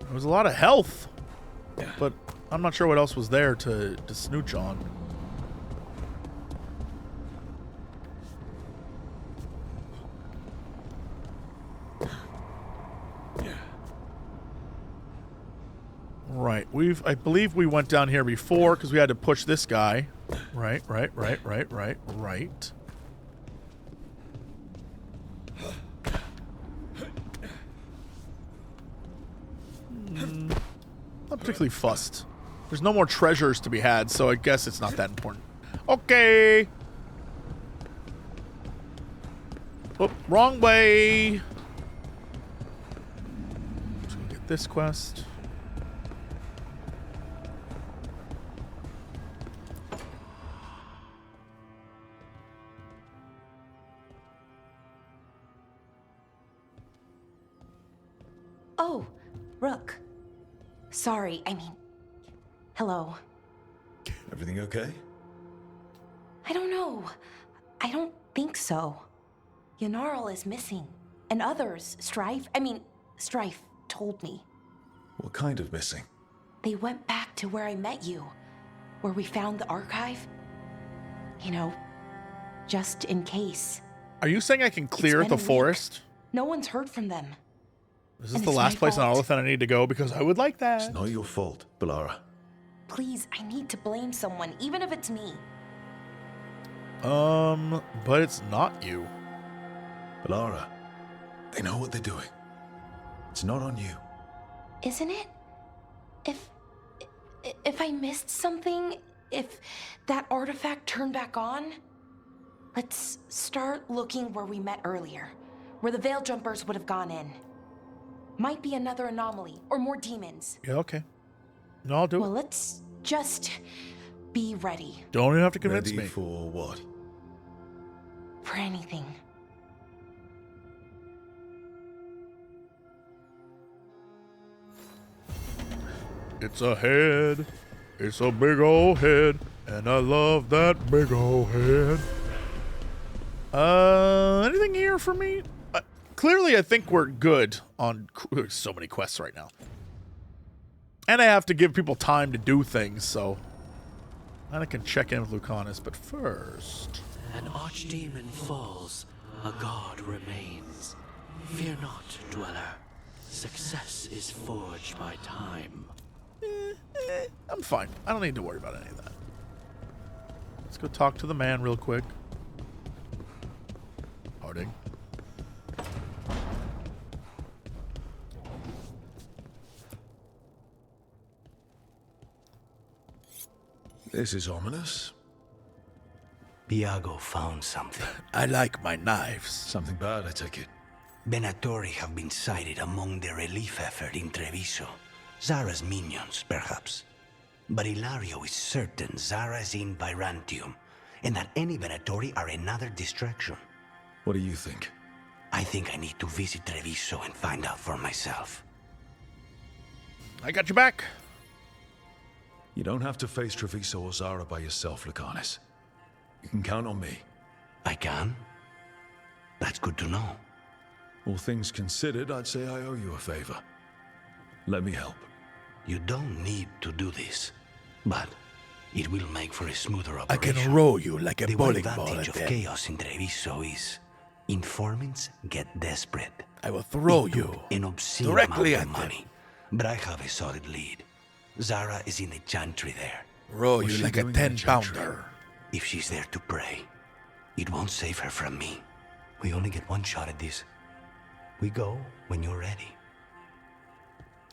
There was a lot of health, but I'm not sure what else was there to snooch on. Right, I believe we went down here before because we had to push this guy. Right. Not particularly fussed. There's no more treasures to be had, so I guess it's not that important. Okay. Oh, wrong way. Let's go get this quest. Oh, Rook. Sorry, I mean, hello. Everything okay? I don't know. I don't think so. Yanarl is missing. And others, Strife told me. What kind of missing? They went back to where I met you, where we found the archive. You know, just in case. Are you saying I can clear the forest? No one's heard from them. Is this the last place on Arlathan I need to go? Because I would like that. It's not your fault, Balara. Please, I need to blame someone, even if it's me. But it's not you. Balara, they know what they're doing. It's not on you. Isn't it? If I missed something, if that artifact turned back on, let's start looking where we met earlier, where the Veil Jumpers would have gone in. Might be another anomaly, or more demons. Yeah, okay. No, I'll do it. Well, let's just be ready. Don't even have to convince me. Ready for what? For anything. It's a head. It's a big old head. And I love that big old head. Anything here for me? clearly I think we're good on so many quests right now. And I have to give people time to do things, so I can check in with Lucanus, but first... An archdemon falls, a god remains. Fear not, dweller. Success is forged by time. I'm fine. I don't need to worry about any of that. Let's go talk to the man real quick. Harding. This is ominous. Biago found something. I like my knives. Something bad, I take it. Venatori have been sighted among the relief effort in Treviso. Zara's minions, perhaps. But Ilario is certain Zara is in Byzantium, and that any Venatori are another distraction. What do you think? I think I need to visit Treviso and find out for myself. I got your back. You don't have to face Treviso or Zara by yourself, Lucanus. You can count on me. I can? That's good to know. All things considered, I'd say I owe you a favor. Let me help. You don't need to do this, but it will make for a smoother I operation. can roll you like a the bowling one ball advantage at of them. chaos in Treviso is informants get desperate. I will throw It you took an obscene directly amount at of them. money, but I have a solid lead. Zara is in the chantry there. Roll What's you she like a doing in the 10-pounder. If she's there to pray, it won't save her from me. We only get one shot at this. We go when you're ready.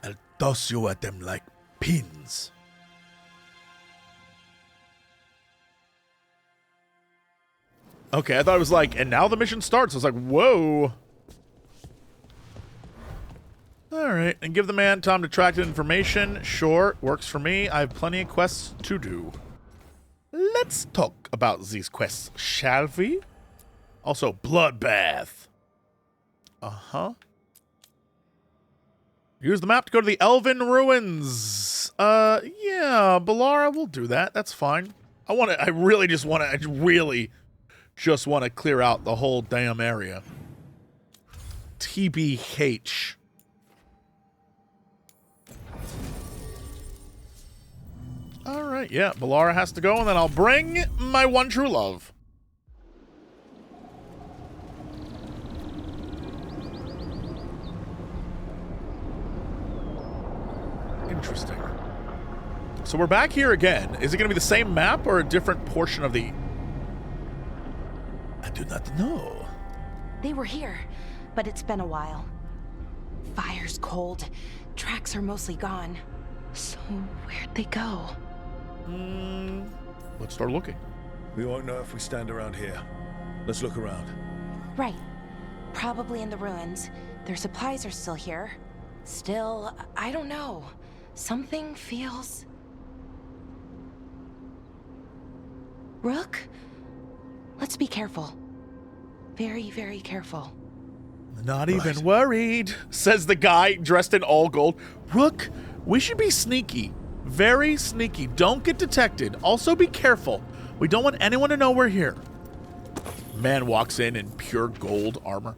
I'll toss you at them like pins. Okay, I thought it was like, and now the mission starts. I was like, whoa. Alright, and give the man time to track the information. Sure, works for me. I have plenty of quests to do. Let's talk about these quests, shall we? Also, bloodbath. Uh-huh. Use the map to go to the Elven Ruins. Yeah, Balara will do that. That's fine. I really just want to clear out the whole damn area. TBH. Alright, yeah, Balara has to go, and then I'll bring my one true love. Interesting. So we're back here again. Is it going to be the same map or a different portion of the... I do not know. They were here, but it's been a while. Fire's cold. Tracks are mostly gone. So where'd they go? Let's start looking. We won't know if we stand around here. Let's look around. Right. Probably in the ruins. Their supplies are still here. Still, I don't know. Something feels... Rook? Let's be careful. Very, very careful. Not even worried, says the guy dressed in all gold. Rook, we should be sneaky. Very sneaky. Don't get detected. Also be careful. We don't want anyone to know we're here. Man walks in pure gold armor.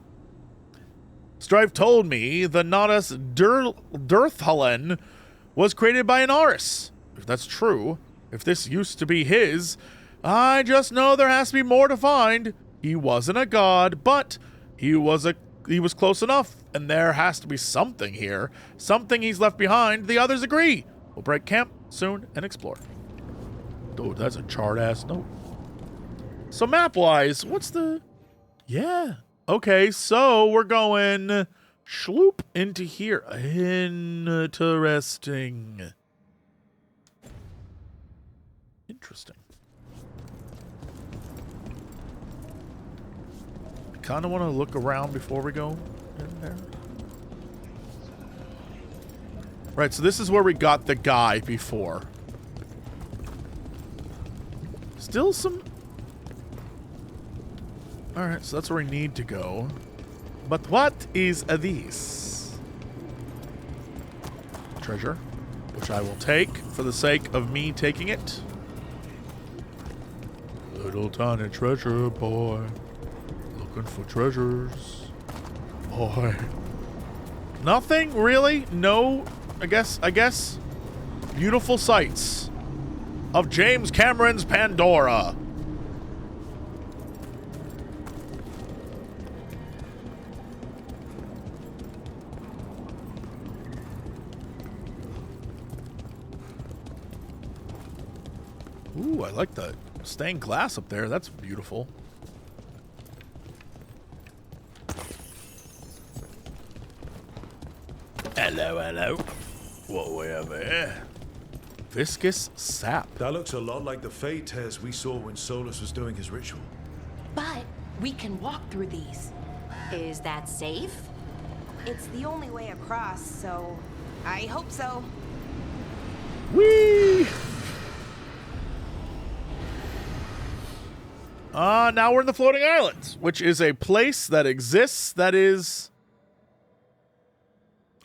Strive told me the Nadas Dirthalen was created by an Aris. If that's true, if this used to be his, I just know there has to be more to find. He wasn't a god, but he was close enough, and there has to be something here. Something he's left behind. The others agree. We'll break camp soon and explore. Dude, that's a charred-ass note. So map-wise, what's the... Yeah. Okay, so we're going schloop into here. Interesting. Interesting. I kind of want to look around before we go in there. Right, so this is where we got the guy before. Still some... Alright, so that's where we need to go. But what is this? Treasure, which I will take for the sake of me taking it. Little tiny treasure boy, looking for treasures. boy. Nothing really? No. I guess. Beautiful sights of James Cameron's Pandora. Ooh, I like the stained glass up there. That's beautiful. Hello, hello. What we have here? Viscous sap. That looks a lot like the Fey tears we saw when Solas was doing his ritual. But we can walk through these. Is that safe? It's the only way across, so I hope so. Whee! Now we're in the Floating Islands, which is a place that exists that is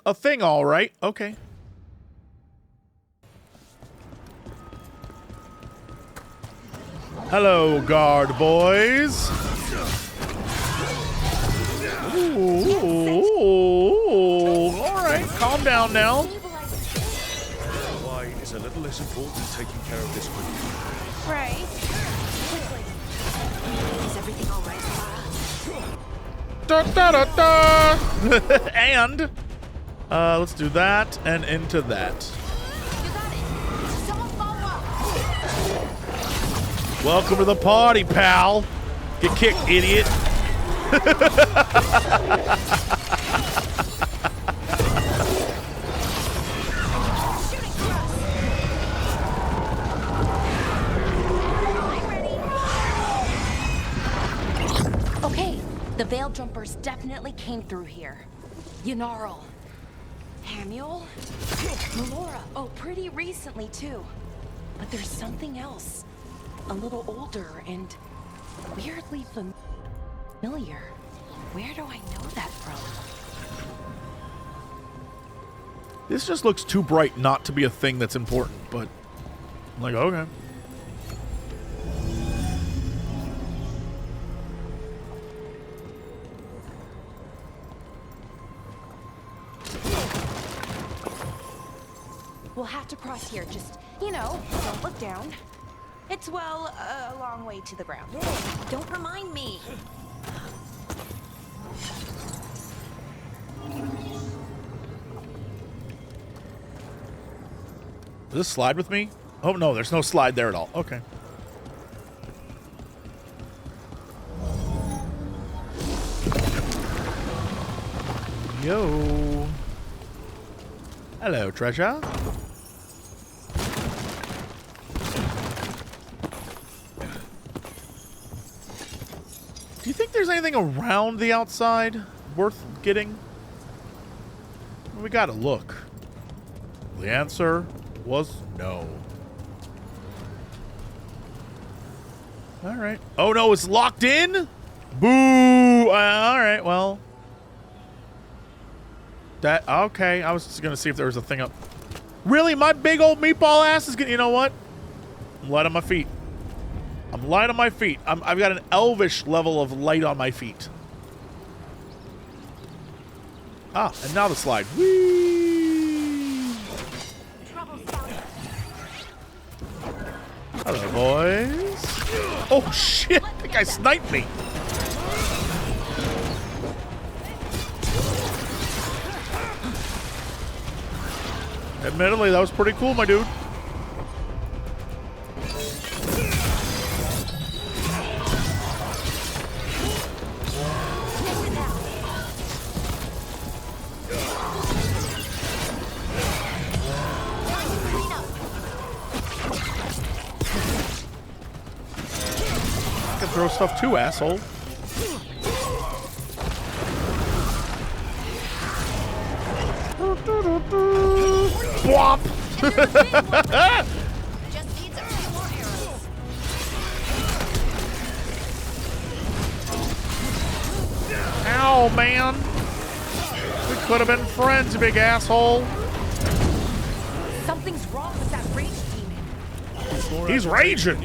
a thing, all right. Okay. Hello, guard boys. Ooh, all right, calm down now. Why is a little less important than taking care of this quickly. Right. Is everything all right, Da, da, da, da. And let's do that and into that. Welcome to the party, pal. Get kicked, idiot. Okay, the Veil Jumpers definitely came through here. Yanarl, Hamuel, Melora. Oh, pretty recently too. But there's something else. A little older and weirdly familiar. Where do I know that from? This just looks too bright not to be a thing that's important, but I'm like, okay. We'll have to cross here. Just, don't look down. It's, well, a long way to the ground. Don't remind me. Does this slide with me? Oh, no, there's no slide there at all. Okay. Yo. Hello, treasure. Do you think there's anything around the outside worth getting? We gotta look. The answer was no. Alright. Oh no, it's locked in? Boo! Alright, well. Okay, I was just gonna see if there was a thing up. Really? My big old meatball ass is gonna, you know what? I'm light on my feet. I'm light on my feet. I've got an elvish level of light on my feet. Ah, and now the slide. Whee! Hello, boys. Oh, shit. That guy sniped me. Admittedly, that was pretty cool, my dude. Throw stuff too, asshole. Bwomp! Just needs a few more arrows. Ow, man. We could have been friends, you big asshole. Something's wrong with that rage demon. He's raging.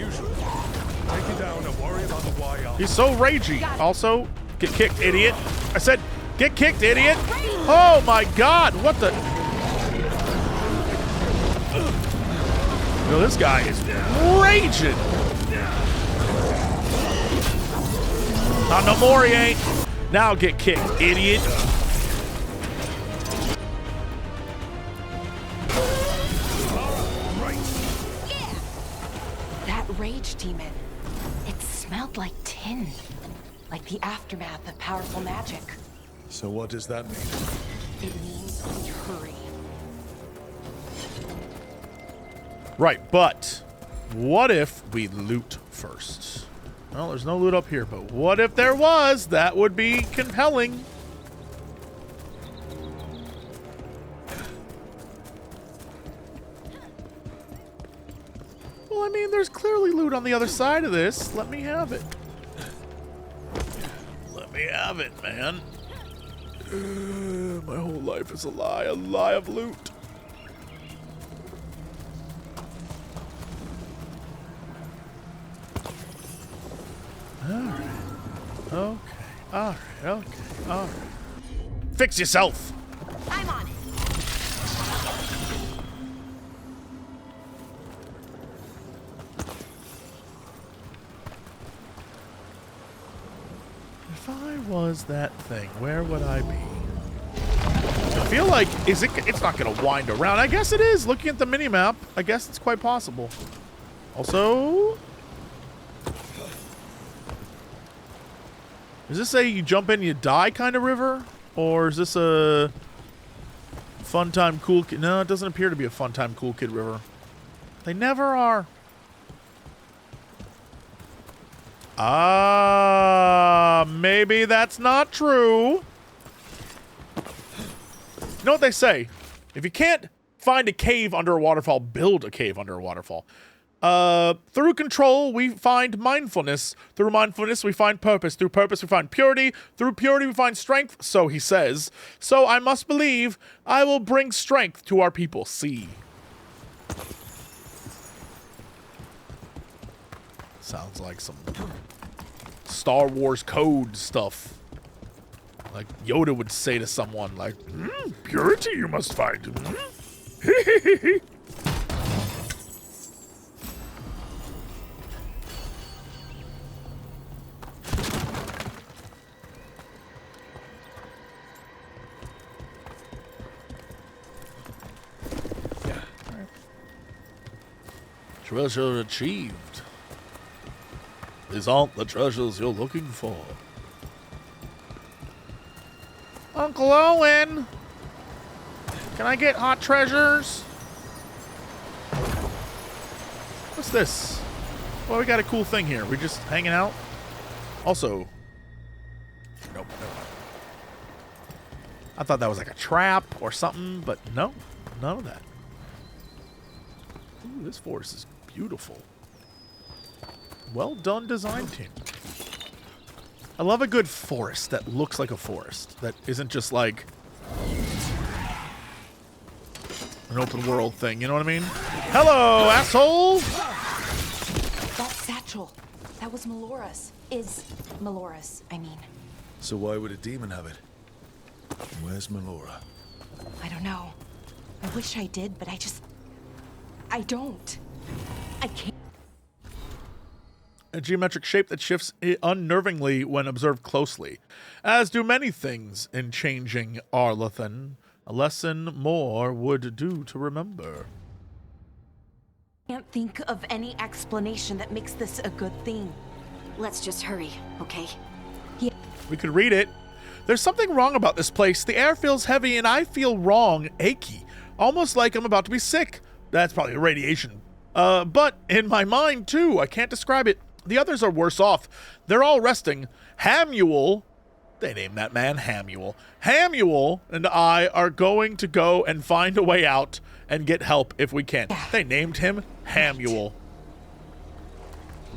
Take it down and worry about the wire. He's so ragey. Also, get kicked, idiot. I said, Get kicked, idiot! Oh my god, what the? Yo, this guy is raging. Not no more, he ain't. Now get kicked, idiot. That rage demon. It smelled like tin. Like the aftermath of powerful magic. So what does that mean? It means we hurry. Right, but what if we loot first? Well, there's no loot up here, but what if there was? That would be compelling. Well, I mean, there's clearly loot on the other side of this. Let me have it. Let me have it, man. My whole life is a lie of loot. Alright. Okay. Alright. Okay. Alright. Fix yourself! I'm on it. If I was that thing, where would I be? I feel like, it's not gonna wind around. I guess it is. Looking at the minimap, I guess it's quite possible. Also, is this a you jump in, you die kind of river? Or is this a fun time, cool kid? No, it doesn't appear to be a fun time, cool kid river. They never are. Maybe that's not true. You know what they say? If you can't find a cave under a waterfall, build a cave under a waterfall. Through control, we find mindfulness. Through mindfulness, we find purpose. Through purpose, we find purity. Through purity, we find strength. So he says. So I must believe I will bring strength to our people. See. Sounds like some Star Wars code stuff. Like Yoda would say to someone, like, purity you must find. Treasure achieved. These aren't the treasures you're looking for. Uncle Owen! Can I get hot treasures? What's this? Well, we got a cool thing here. We're just hanging out. Also, nope. I thought that was like a trap or something, but no, none of that. Ooh, this forest is beautiful. Well done, design team. I love a good forest that looks like a forest. That isn't just like an open world thing, you know what I mean? Hello, asshole! That satchel. That was Melora's. Is Melora's, I mean. So why would a demon have it? Where's Melora? I don't know. I wish I did, but I don't. I can't. A geometric shape that shifts unnervingly when observed closely, as do many things in changing Arlathan. A lesson more would do to remember. I can't think of any explanation that makes this a good thing. Let's just hurry, okay? Yeah. We could read it. There's something wrong about this place. The air feels heavy and I feel wrong, achy. Almost like I'm about to be sick. That's probably radiation. But in my mind too, I can't describe it. The others are worse off. They're all resting. Hamuel, they named that man Hamuel. Hamuel and I are going to go and find a way out and get help if we can. Yeah. They named him Hamuel.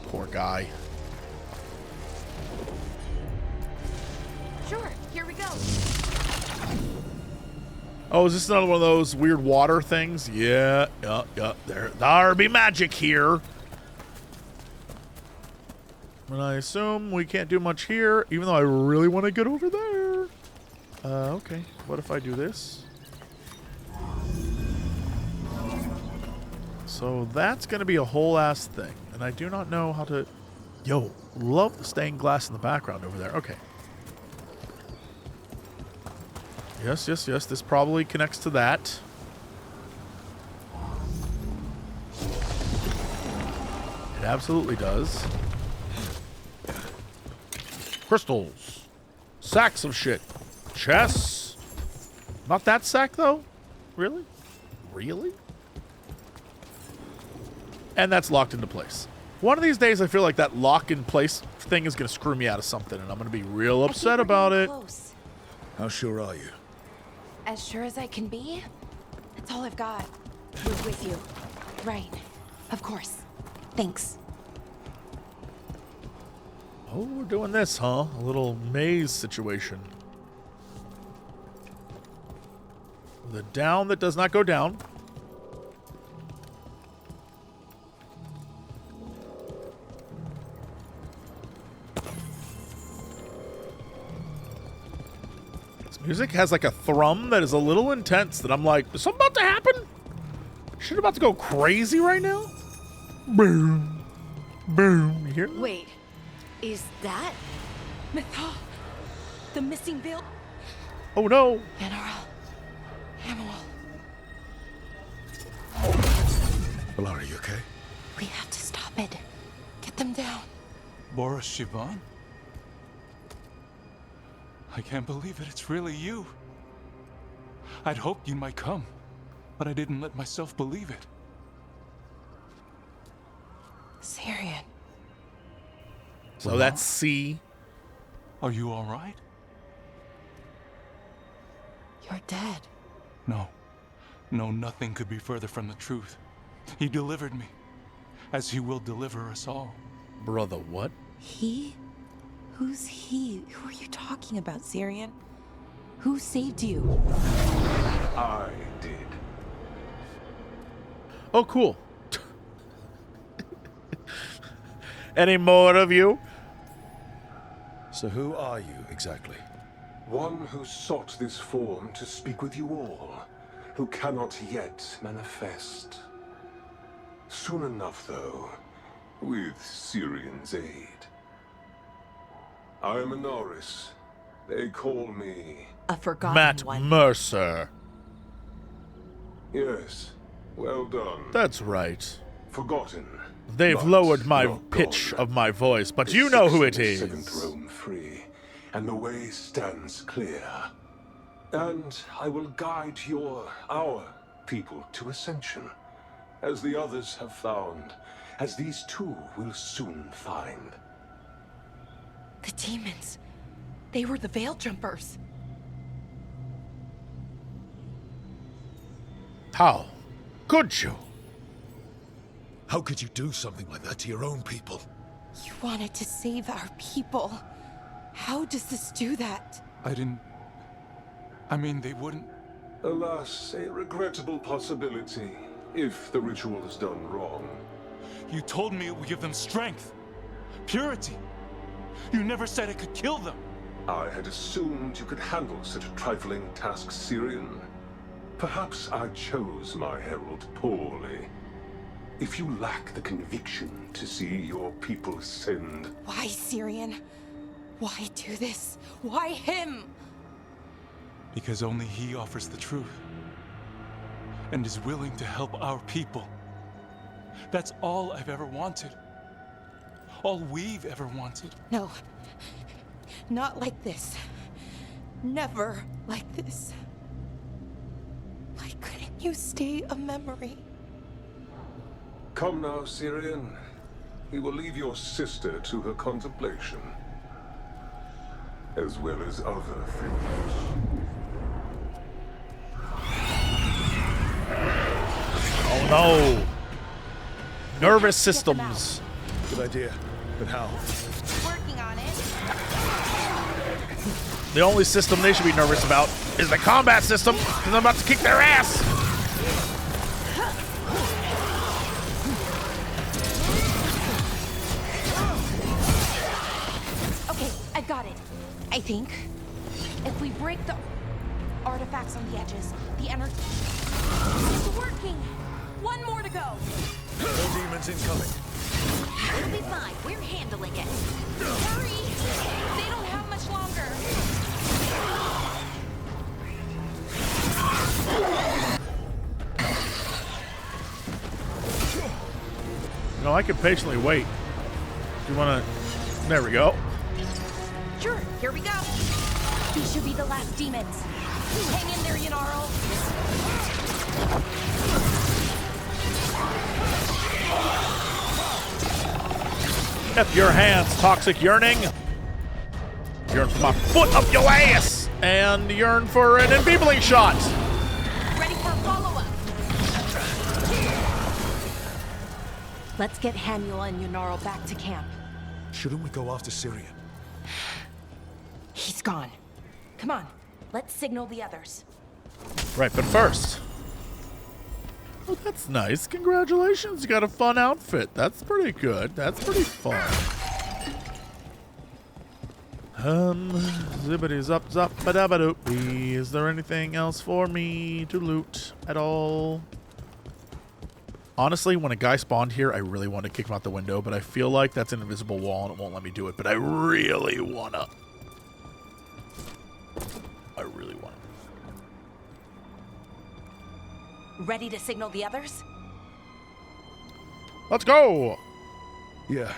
Poor guy. Sure, here we go. Oh, is this another one of those weird water things? Yeah. There be magic here. And I assume we can't do much here, even though I really want to get over there. Okay. What if I do this? So that's going to be a whole ass thing. And I do not know how to... Yo, love the stained glass in the background over there. Okay. Yes, yes, yes. This probably connects to that. It absolutely does. Crystals. Sacks of shit. Chests. Not that sack, though? Really? Really? And that's locked into place. One of these days, I feel like that lock-in-place thing is going to screw me out of something, and I'm going to be real upset about it. Close. How sure are you? As sure as I can be. That's all I've got. We're with you. Right. Of course. Thanks. Oh, we're doing this, huh? A little maze situation. The down that does not go down. This music has like a thrum that is a little intense that I'm like, is something about to happen? Shit about to go crazy right now? Boom. Boom. You hear that? Wait. Is that? Mythal. The missing veil. Oh no. General. Animal. Well, are you okay? We have to stop it. Get them down. Boris Shivan? I can't believe it. It's really you. I'd hoped you might come, but I didn't let myself believe it. Syrian. So that's C. Are you all right? You're dead. No. No, nothing could be further from the truth. He delivered me, as he will deliver us all. Brother, what? He? Who's he? Who are you talking about, Syrian? Who saved you? I did. Oh, cool. Any more of you? So who are you, exactly? One who sought this form to speak with you all, who cannot yet manifest. Soon enough, though, with Syrian's aid. I am a Norris. They call me... A forgotten Matt one. Mercer. Yes, well done. That's right. Forgotten. They've lowered my pitch of my voice, but you know who it is. Roam free, and the way stands clear. And I will guide our people to ascension, as the others have found, as these two will soon find. The demons. They were the Veil Jumpers. How could you? How could you do something like that to your own people? You wanted to save our people. How does this do that? I mean, they wouldn't... Alas, a regrettable possibility, if the ritual is done wrong. You told me it would give them strength, purity. You never said it could kill them. I had assumed you could handle such a trifling task, Syrian. Perhaps I chose my herald poorly. If you lack the conviction to see your people ascend... Why, Syrian? Why do this? Why him? Because only he offers the truth. And is willing to help our people. That's all I've ever wanted. All we've ever wanted. No. Not like this. Never like this. Why couldn't you stay a memory? Come now, Syrian. We will leave your sister to her contemplation. As well as other things. Oh no! Nervous systems. Good idea, but how? Working on it. The only system they should be nervous about is the combat system, because I'm about to kick their ass! Okay, I've got it. I think. If we break the artifacts on the edges, the energy is working. One more to go. No demons incoming. We'll be fine. We're handling it. Hurry! They don't have much longer. No, I can patiently wait. Do you want to... There we go. Sure, here we go. These should be the last demons. Hang in there, Yanaro. F your hands, toxic yearning. Yearn for my foot up your ass. And yearn for an enfeebling shot. Ready for follow-up. Let's get Hamula and Yanaro back to camp. Shouldn't we go after Syrian? He's gone. Come on, let's signal the others. Right, but first... Oh, that's nice. Congratulations, you got a fun outfit. That's pretty good. That's pretty fun. Zippity zop zop ba-da-ba-doopy. Is there anything else for me to loot at all? Honestly, when a guy spawned here, I really want to kick him out the window, but I feel like that's an invisible wall and it won't let me do it, but I really wanna. I really wanna. Ready to signal the others? Let's go! Yeah.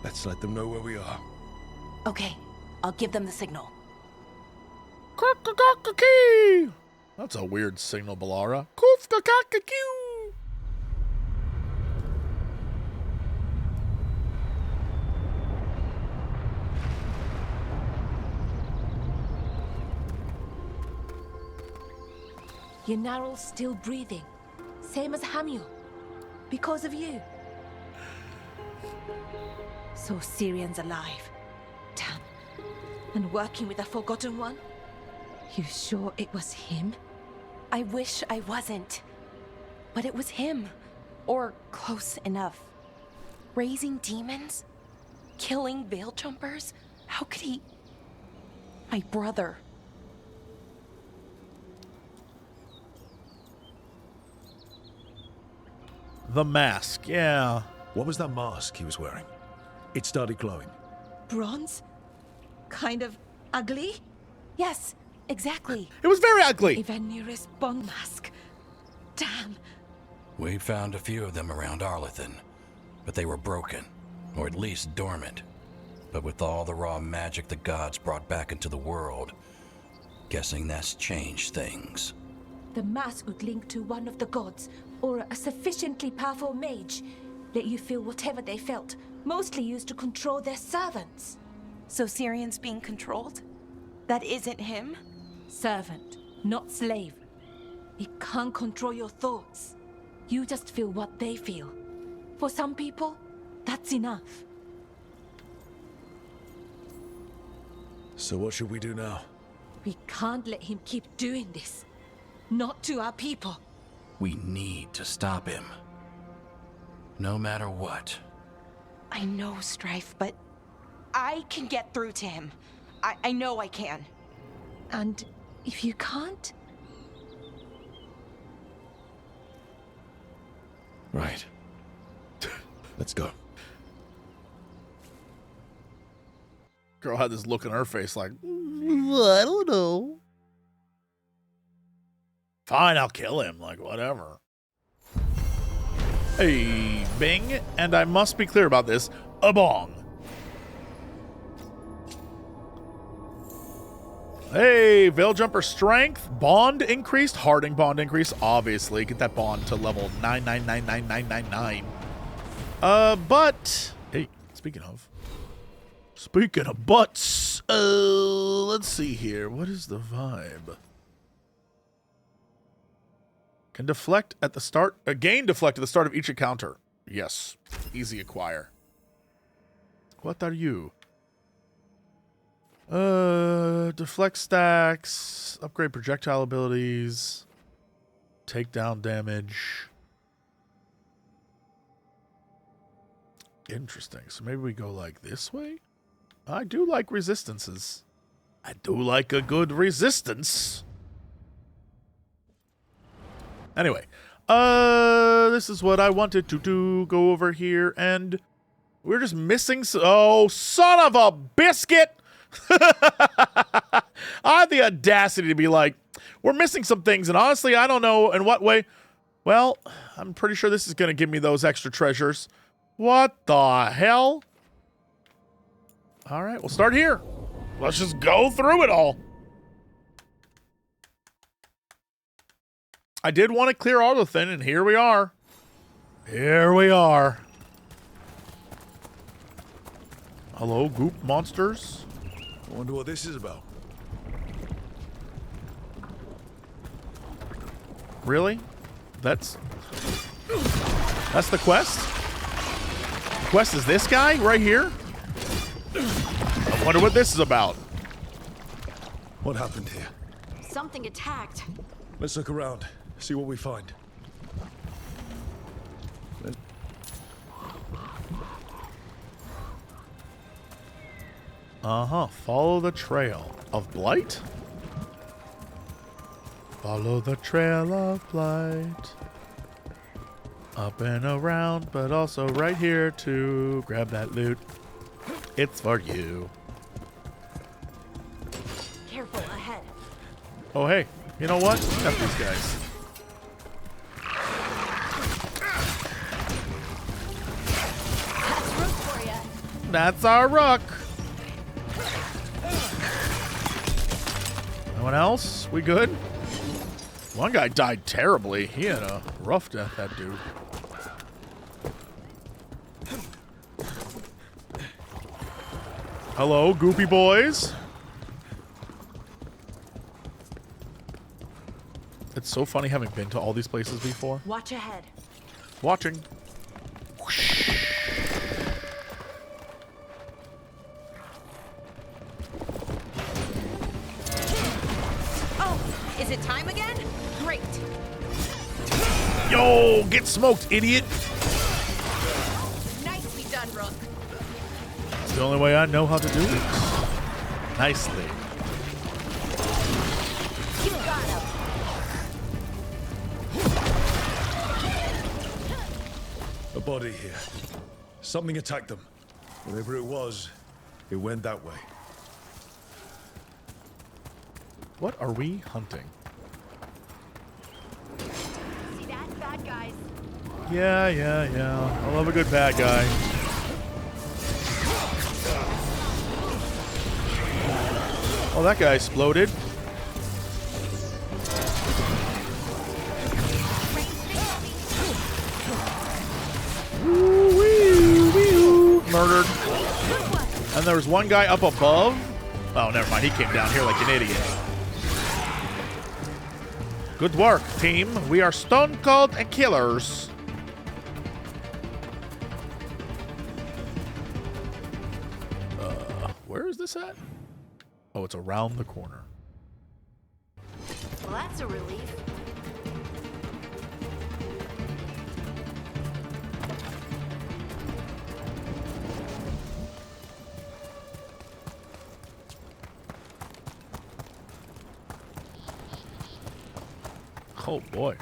Let's let them know where we are. Okay, I'll give them the signal. Cock-a-cock-a-key! That's a weird signal, Balara. Koof-ka-cock-a-koo! Yanaro's still breathing. Same as Hamul. Because of you. So Syrian's alive. Damn. And working with the Forgotten One? You sure it was him? I wish I wasn't. But it was him. Or close enough. Raising demons? Killing veil jumpers? How could he... My brother. The mask, yeah. What was that mask he was wearing? It started glowing. Bronze? Kind of ugly? Yes, exactly. It was very ugly. Ivanir's bond mask. Damn. We found a few of them around Arlathan, but they were broken, or at least dormant. But with all the raw magic the gods brought back into the world, guessing that's changed things. The mask would link to one of the gods, or a sufficiently powerful mage. Let you feel whatever they felt, mostly used to control their servants. So Syrian's being controlled? That isn't him? Servant, not slave. It can't control your thoughts. You just feel what they feel. For some people, that's enough. So what should we do now? We can't let him keep doing this. Not to our people. We need to stop him. No matter what. I know, Strife, but I can get through to him. I know I can. And if you can't? Right. Let's go. Girl had this look in her face like, I don't know. Fine, I'll kill him. Like, whatever. Hey, Bing. And I must be clear about this. A bong. Hey, Veil Jumper strength. Bond increased. Hardening bond increased. Obviously. Get that bond to level 9999999. But... Hey, speaking of butts. Let's see here. What is the vibe? Can deflect at the start, gain deflect at the start of each encounter. Yes, easy acquire. What are you? Deflect stacks, upgrade projectile abilities, takedown damage. Interesting. So maybe we go like this way? I do like resistances. I do like a good resistance. Anyway, this is what I wanted to do. Go over here, and we're just missing. Oh, son of a biscuit! I have the audacity to be like, we're missing some things, and honestly, I don't know in what way. Well, I'm pretty sure this is going to give me those extra treasures. What the hell? All right, we'll start here. Let's just go through it all. I did want to clear Arlathan, and here we are. Here we are. Hello, goop monsters. I wonder what this is about. Really? That's the quest? The quest is this guy right here? I wonder what this is about. What happened here? Something attacked. Let's look around, see what we find. Follow the trail of Blight? Follow the trail of Blight. Up and around, but also right here to grab that loot. It's for you. Careful ahead. Oh, hey. You know what? Got these guys. That's rook for you. That's our rook. No one else? We good? One guy died terribly. He had a rough death, that dude. Hello, goopy boys. It's so funny having been to all these places before. Watch ahead. Watching. Oh, is it time again? Great. Yo, get smoked, idiot. Nicely done, Rook. It's the only way I know how to do it. Nicely. You got him. A body here. Something attacked them. Whatever it was, it went that way. What are we hunting? See that? Bad guys. Yeah. I love a good bad guy. Oh, that guy exploded. Murdered. And there was one guy up above. Oh, never mind. He came down here like an idiot. Good work, team. We are stone cold and killers. Where is this at? Oh, it's around the corner. Well, that's a relief. Oh boy.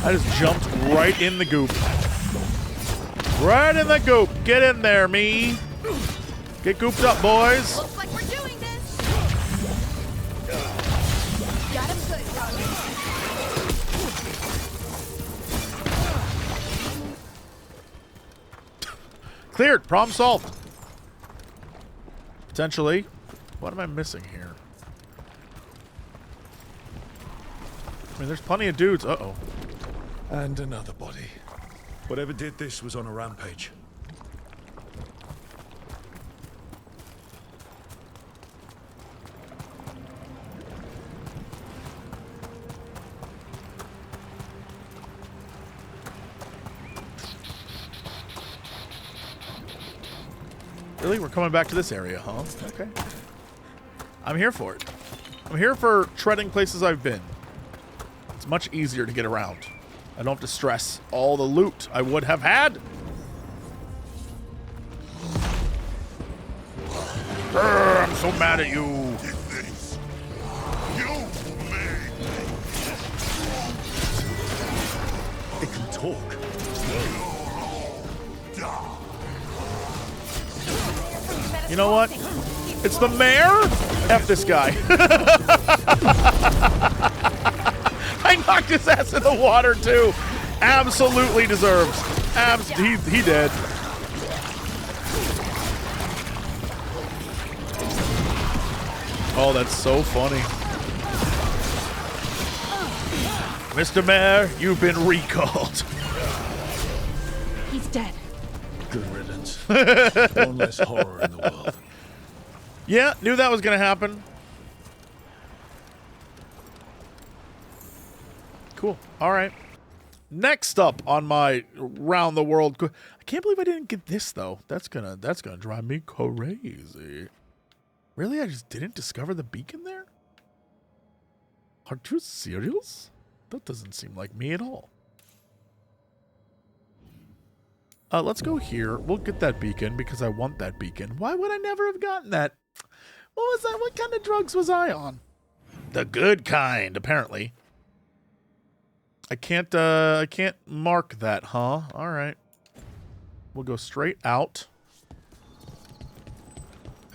I just jumped right in the goop. Right in the goop. Get in there, me. Get gooped up, boys. Looks like we're doing this. Got him good, Rogue. Cleared. Problem solved. Potentially. What am I missing here? I mean, there's plenty of dudes. Uh-oh. And another body. Whatever did this was on a rampage. Really? We're coming back to this area, huh? Okay. I'm here for it. I'm here for treading places I've been. It's much easier to get around. I don't have to stress all the loot I would have had. I'm so mad at you. It can talk. You know what? It's the mayor? F this guy. I knocked his ass in the water too. Absolutely deserves. He dead. Oh, that's so funny. Mr. Mayor, you've been recalled. He's dead. Good riddance. One less horror in the world. Yeah, knew that was going to happen. Cool. All right. Next up on my round the world. I can't believe I didn't get this though. That's gonna drive me crazy. Really? I just didn't discover the beacon there? Are you serious? That doesn't seem like me at all. Let's go here. We'll get that beacon because I want that beacon. Why would I never have gotten that? What was that? What kind of drugs was I on? The good kind, apparently. I can't mark that, huh? All right. We'll go straight out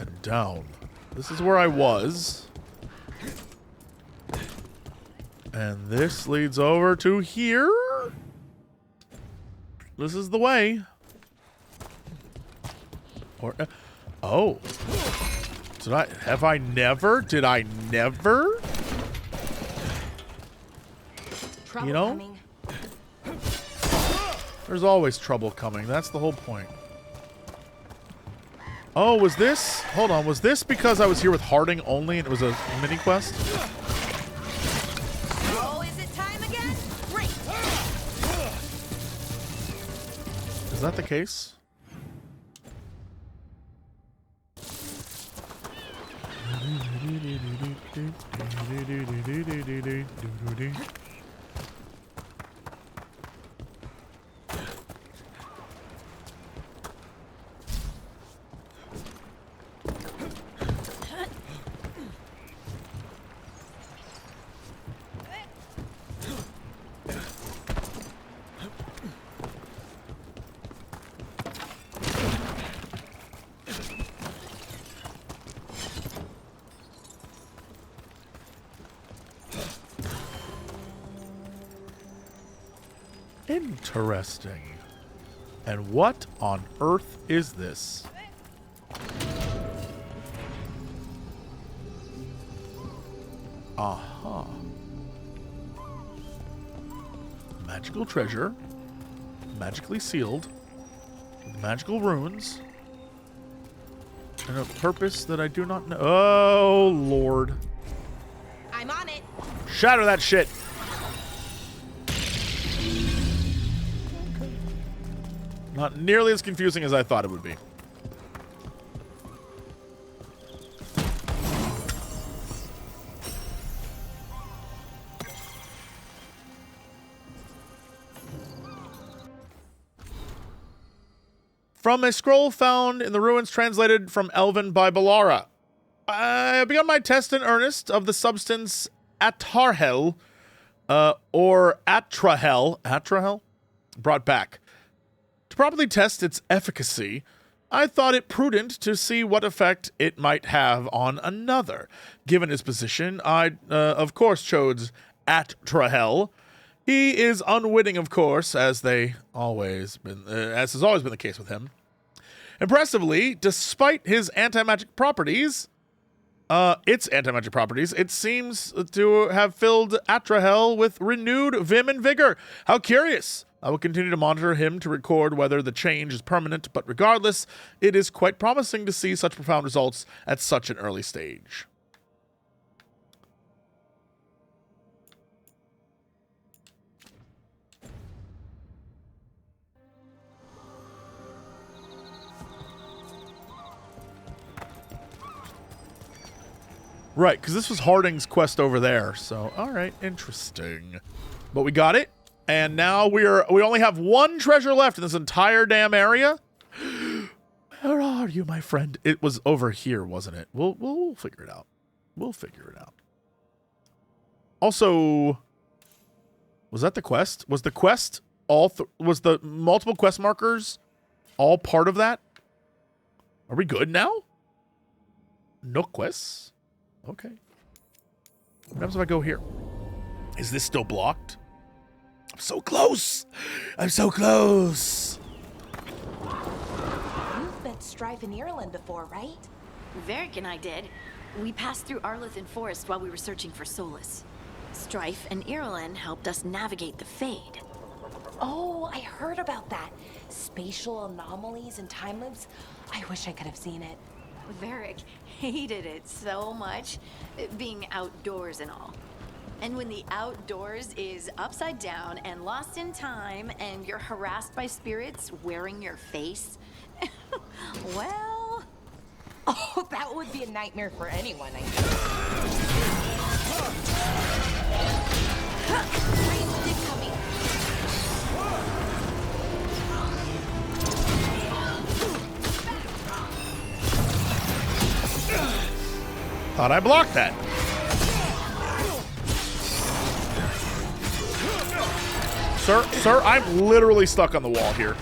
and down. This is where I was. And this leads over to here. This is the way. Or oh. Did I never? Trouble you know? coming. There's always trouble coming. That's the whole point. Oh, was this? Hold on. Was this because I was here with Harding only and it was a mini quest? Oh, is it time again? Great. Is that the case? Interesting. And what on earth is this? Aha. Magical treasure. Magically sealed. With magical runes. And a purpose that I do not know. Oh, Lord. I'm on it. Shatter that shit. Not nearly as confusing as I thought it would be. From a scroll found in the ruins translated from Elven by Balara. I begun my test in earnest of the substance Atarhel, or Atrahel, brought back. To properly test its efficacy, I thought it prudent to see what effect it might have on another. Given his position, I, of course, chose Atrahel. He is unwitting, of course, as has always been the case with him. Impressively, despite his anti-magic properties, it seems to have filled Atrahel with renewed vim and vigor. How curious! I will continue to monitor him to record whether the change is permanent, but regardless, it is quite promising to see such profound results at such an early stage. Right, because this was Harding's quest over there. So, all right, interesting. But we got it, and now we only have one treasure left in this entire damn area. Where are you, my friend? It was over here, wasn't it? We'll figure it out. We'll figure it out. Also, was that the quest? Was the quest was the multiple quest markers all part of that? Are we good now? No quests? Okay. What happens if I go here? Is this still blocked? I'm so close! I'm so close! You've met Strife in Ireland before, right? Varric and I did. We passed through Arlathan Forest while we were searching for Solas. Strife and Ireland helped us navigate the Fade. Oh, I heard about that. Spatial anomalies and time loops. I wish I could have seen it. Varric hated it so much, being outdoors and all. And when the outdoors is upside down and lost in time and you're harassed by spirits wearing your face, well... Oh, that would be a nightmare for anyone, I think. Thought I blocked that. Sir, I'm literally stuck on the wall here.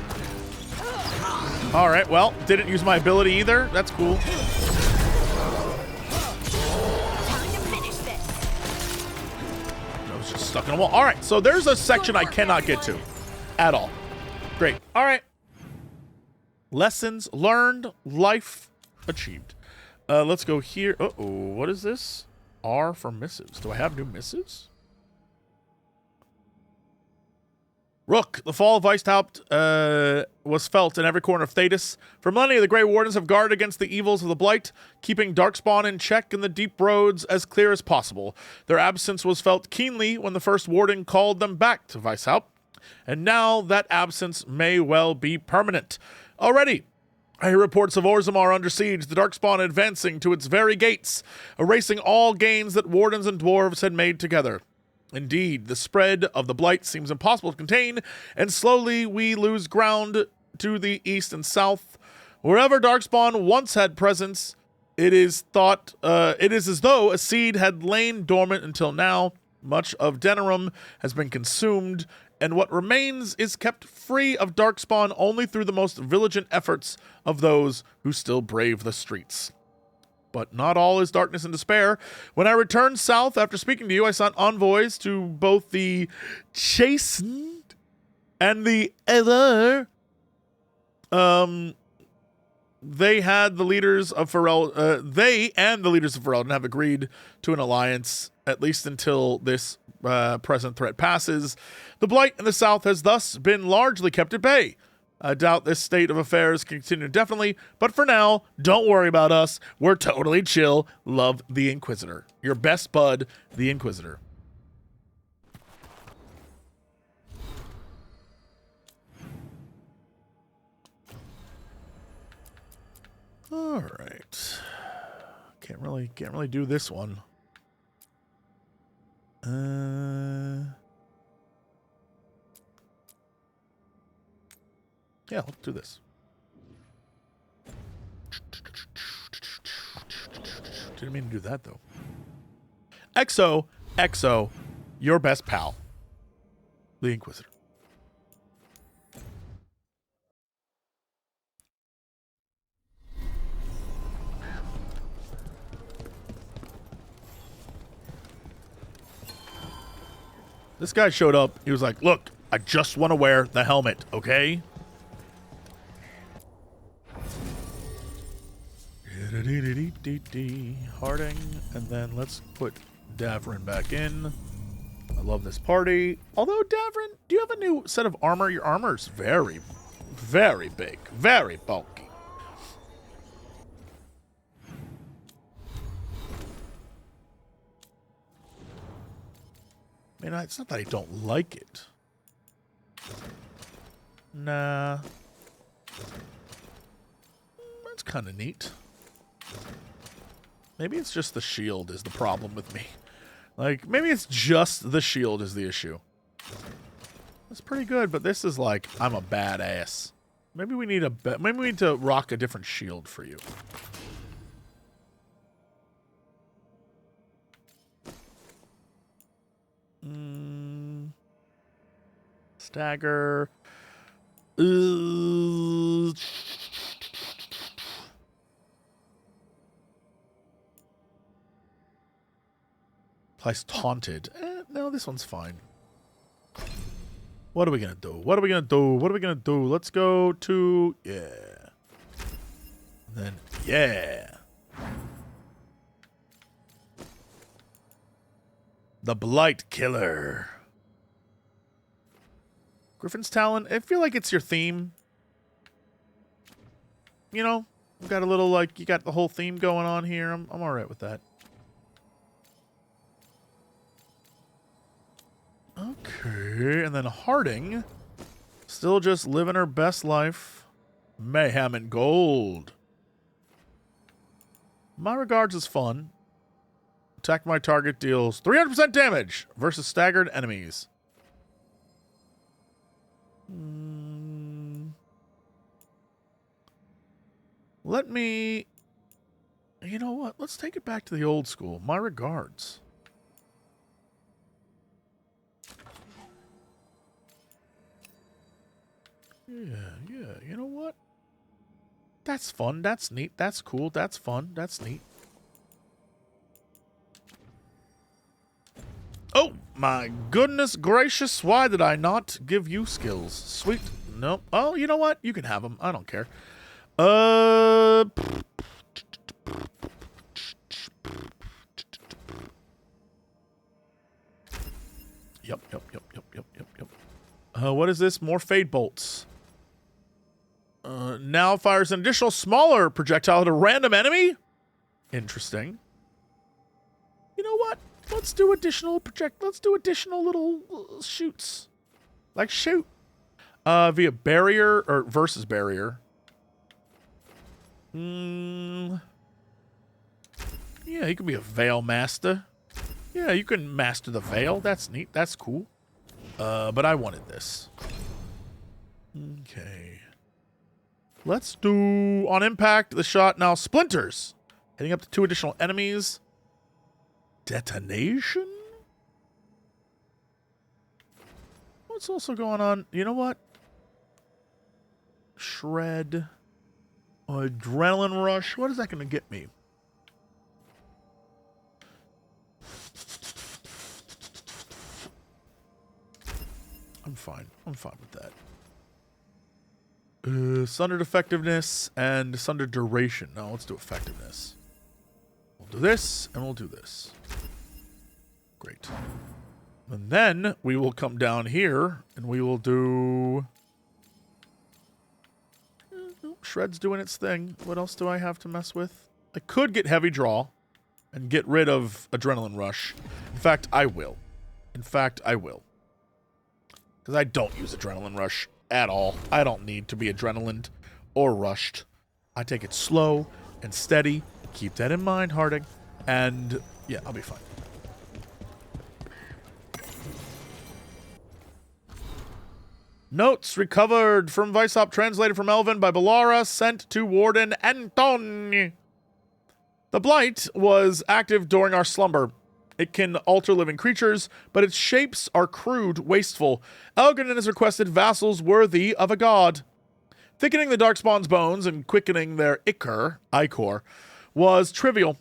All right, well, didn't use my ability either. That's cool. I was just stuck on a wall. All right, so there's a section I cannot get to at all. Great. All right. Lessons learned, life achieved. Let's go here. Uh-oh, what is this? R for missives. Do I have new missives? Rook, the fall of Weisshaupt was felt in every corner of Thedas. For millennia, the Grey Wardens have guarded against the evils of the Blight, keeping Darkspawn in check and the deep roads as clear as possible. Their absence was felt keenly when the first Warden called them back to Weisshaupt, and now that absence may well be permanent. Already, I hear reports of Orzammar under siege, the Darkspawn advancing to its very gates, erasing all gains that Wardens and Dwarves had made together. Indeed, the spread of the Blight seems impossible to contain, and slowly we lose ground to the east and south. Wherever Darkspawn once had presence, it is as though a seed had lain dormant until now. Much of Denerim has been consumed, and what remains is kept free of Darkspawn only through the most vigilant efforts of those who still brave the streets. But not all is darkness and despair. When I returned south after speaking to you, I sent envoys to both the Chastened and the Other. They and the leaders of Ferelden have agreed to an alliance, at least until this present threat passes. The Blight in the south has thus been largely kept at bay. I doubt this state of affairs can continue indefinitely, but for now, don't worry about us. We're totally chill. Love the Inquisitor. Your best bud, the Inquisitor. All right. Can't really do this one. Yeah, let's do this. Didn't mean to do that, though. Exo, your best pal. The Inquisitor. This guy showed up. He was like, look, I just want to wear the helmet, okay? Harding, and then let's put Davrin back in. I love this party. Although, Davrin, do you have a new set of armor? Your armor's very, very big. Very bulky. I mean, it's not that I don't like it. Nah. That's kind of neat. Maybe it's just the shield is the problem with me. Like, maybe it's just the shield is the issue. That's pretty good, but this is like, I'm a badass. Maybe we need maybe we need to rock a different shield for you. Stagger. Place taunted. No, this one's fine. What are we gonna do? What are we gonna do? What are we gonna do? Let's go to then the Blight Killer. Griffin's Talon. I feel like it's your theme. You know, you got a little like you got the whole theme going on here. I'm all right with that. Okay, and then Harding, still just living her best life. Mayhem and gold. My regards is fun. Attack my target deals 300% damage versus staggered enemies. Let me... You know what? Let's take it back to the old school. My regards. Yeah, you know what? That's fun, that's neat, that's cool, that's fun, that's neat. Oh, my goodness gracious, why did I not give you skills? Sweet, no. Oh, you know what? You can have them, I don't care. Yep. What is this? More Fade Bolts. Now fires an additional smaller projectile at a random enemy. Interesting. You know what? Let's do additional little shoots. Like shoot. Via barrier or versus barrier. Yeah, you can be a Veil Master. Yeah, you can master the Veil. That's neat. That's cool. But I wanted this. Okay. Let's do, on impact, the shot now splinters. Hitting up to 2 additional enemies. Detonation? What's also going on? You know what? Shred. Adrenaline rush. What is that going to get me? I'm fine. I'm fine with that. Sundered effectiveness and sundered duration. No, let's do effectiveness. We'll do this and we'll do this. Great. And then we will come down here and we will do... Shred's doing its thing. What else do I have to mess with? I could get heavy draw and get rid of adrenaline rush. In fact, I will. Because I don't use adrenaline rush at all. I don't need to be adrenalined or rushed. I take it slow and steady. Keep that in mind, Harding. And yeah, I'll be fine. Notes recovered from Weisshaupt, translated from Elven by Bellara, sent to Warden Anton. The Blight was active during our slumber. It can alter living creatures, but its shapes are crude, wasteful. Elgin has requested vassals worthy of a god. Thickening the Darkspawn's bones and quickening their ichor was trivial.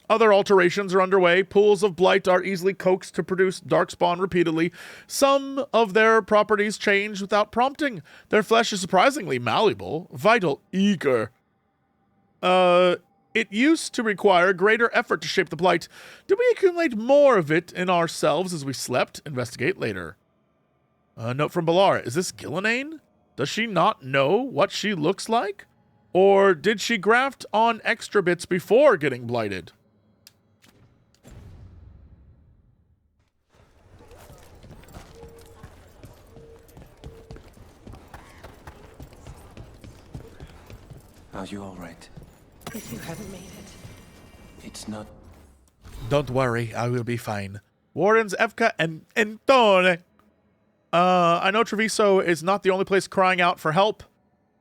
Other alterations are underway. Pools of blight are easily coaxed to produce Darkspawn repeatedly. Some of their properties change without prompting. Their flesh is surprisingly malleable, vital, eager. It used to require greater effort to shape the blight. Did we accumulate more of it in ourselves as we slept? Investigate later. Note from Bellara. Is this Gillenane? Does she not know what she looks like? Or did she graft on extra bits before getting blighted? Are you all right? If you haven't made it. It's not... Don't worry, I will be fine. Wardens Evka and Antone. I know Treviso is not the only place crying out for help.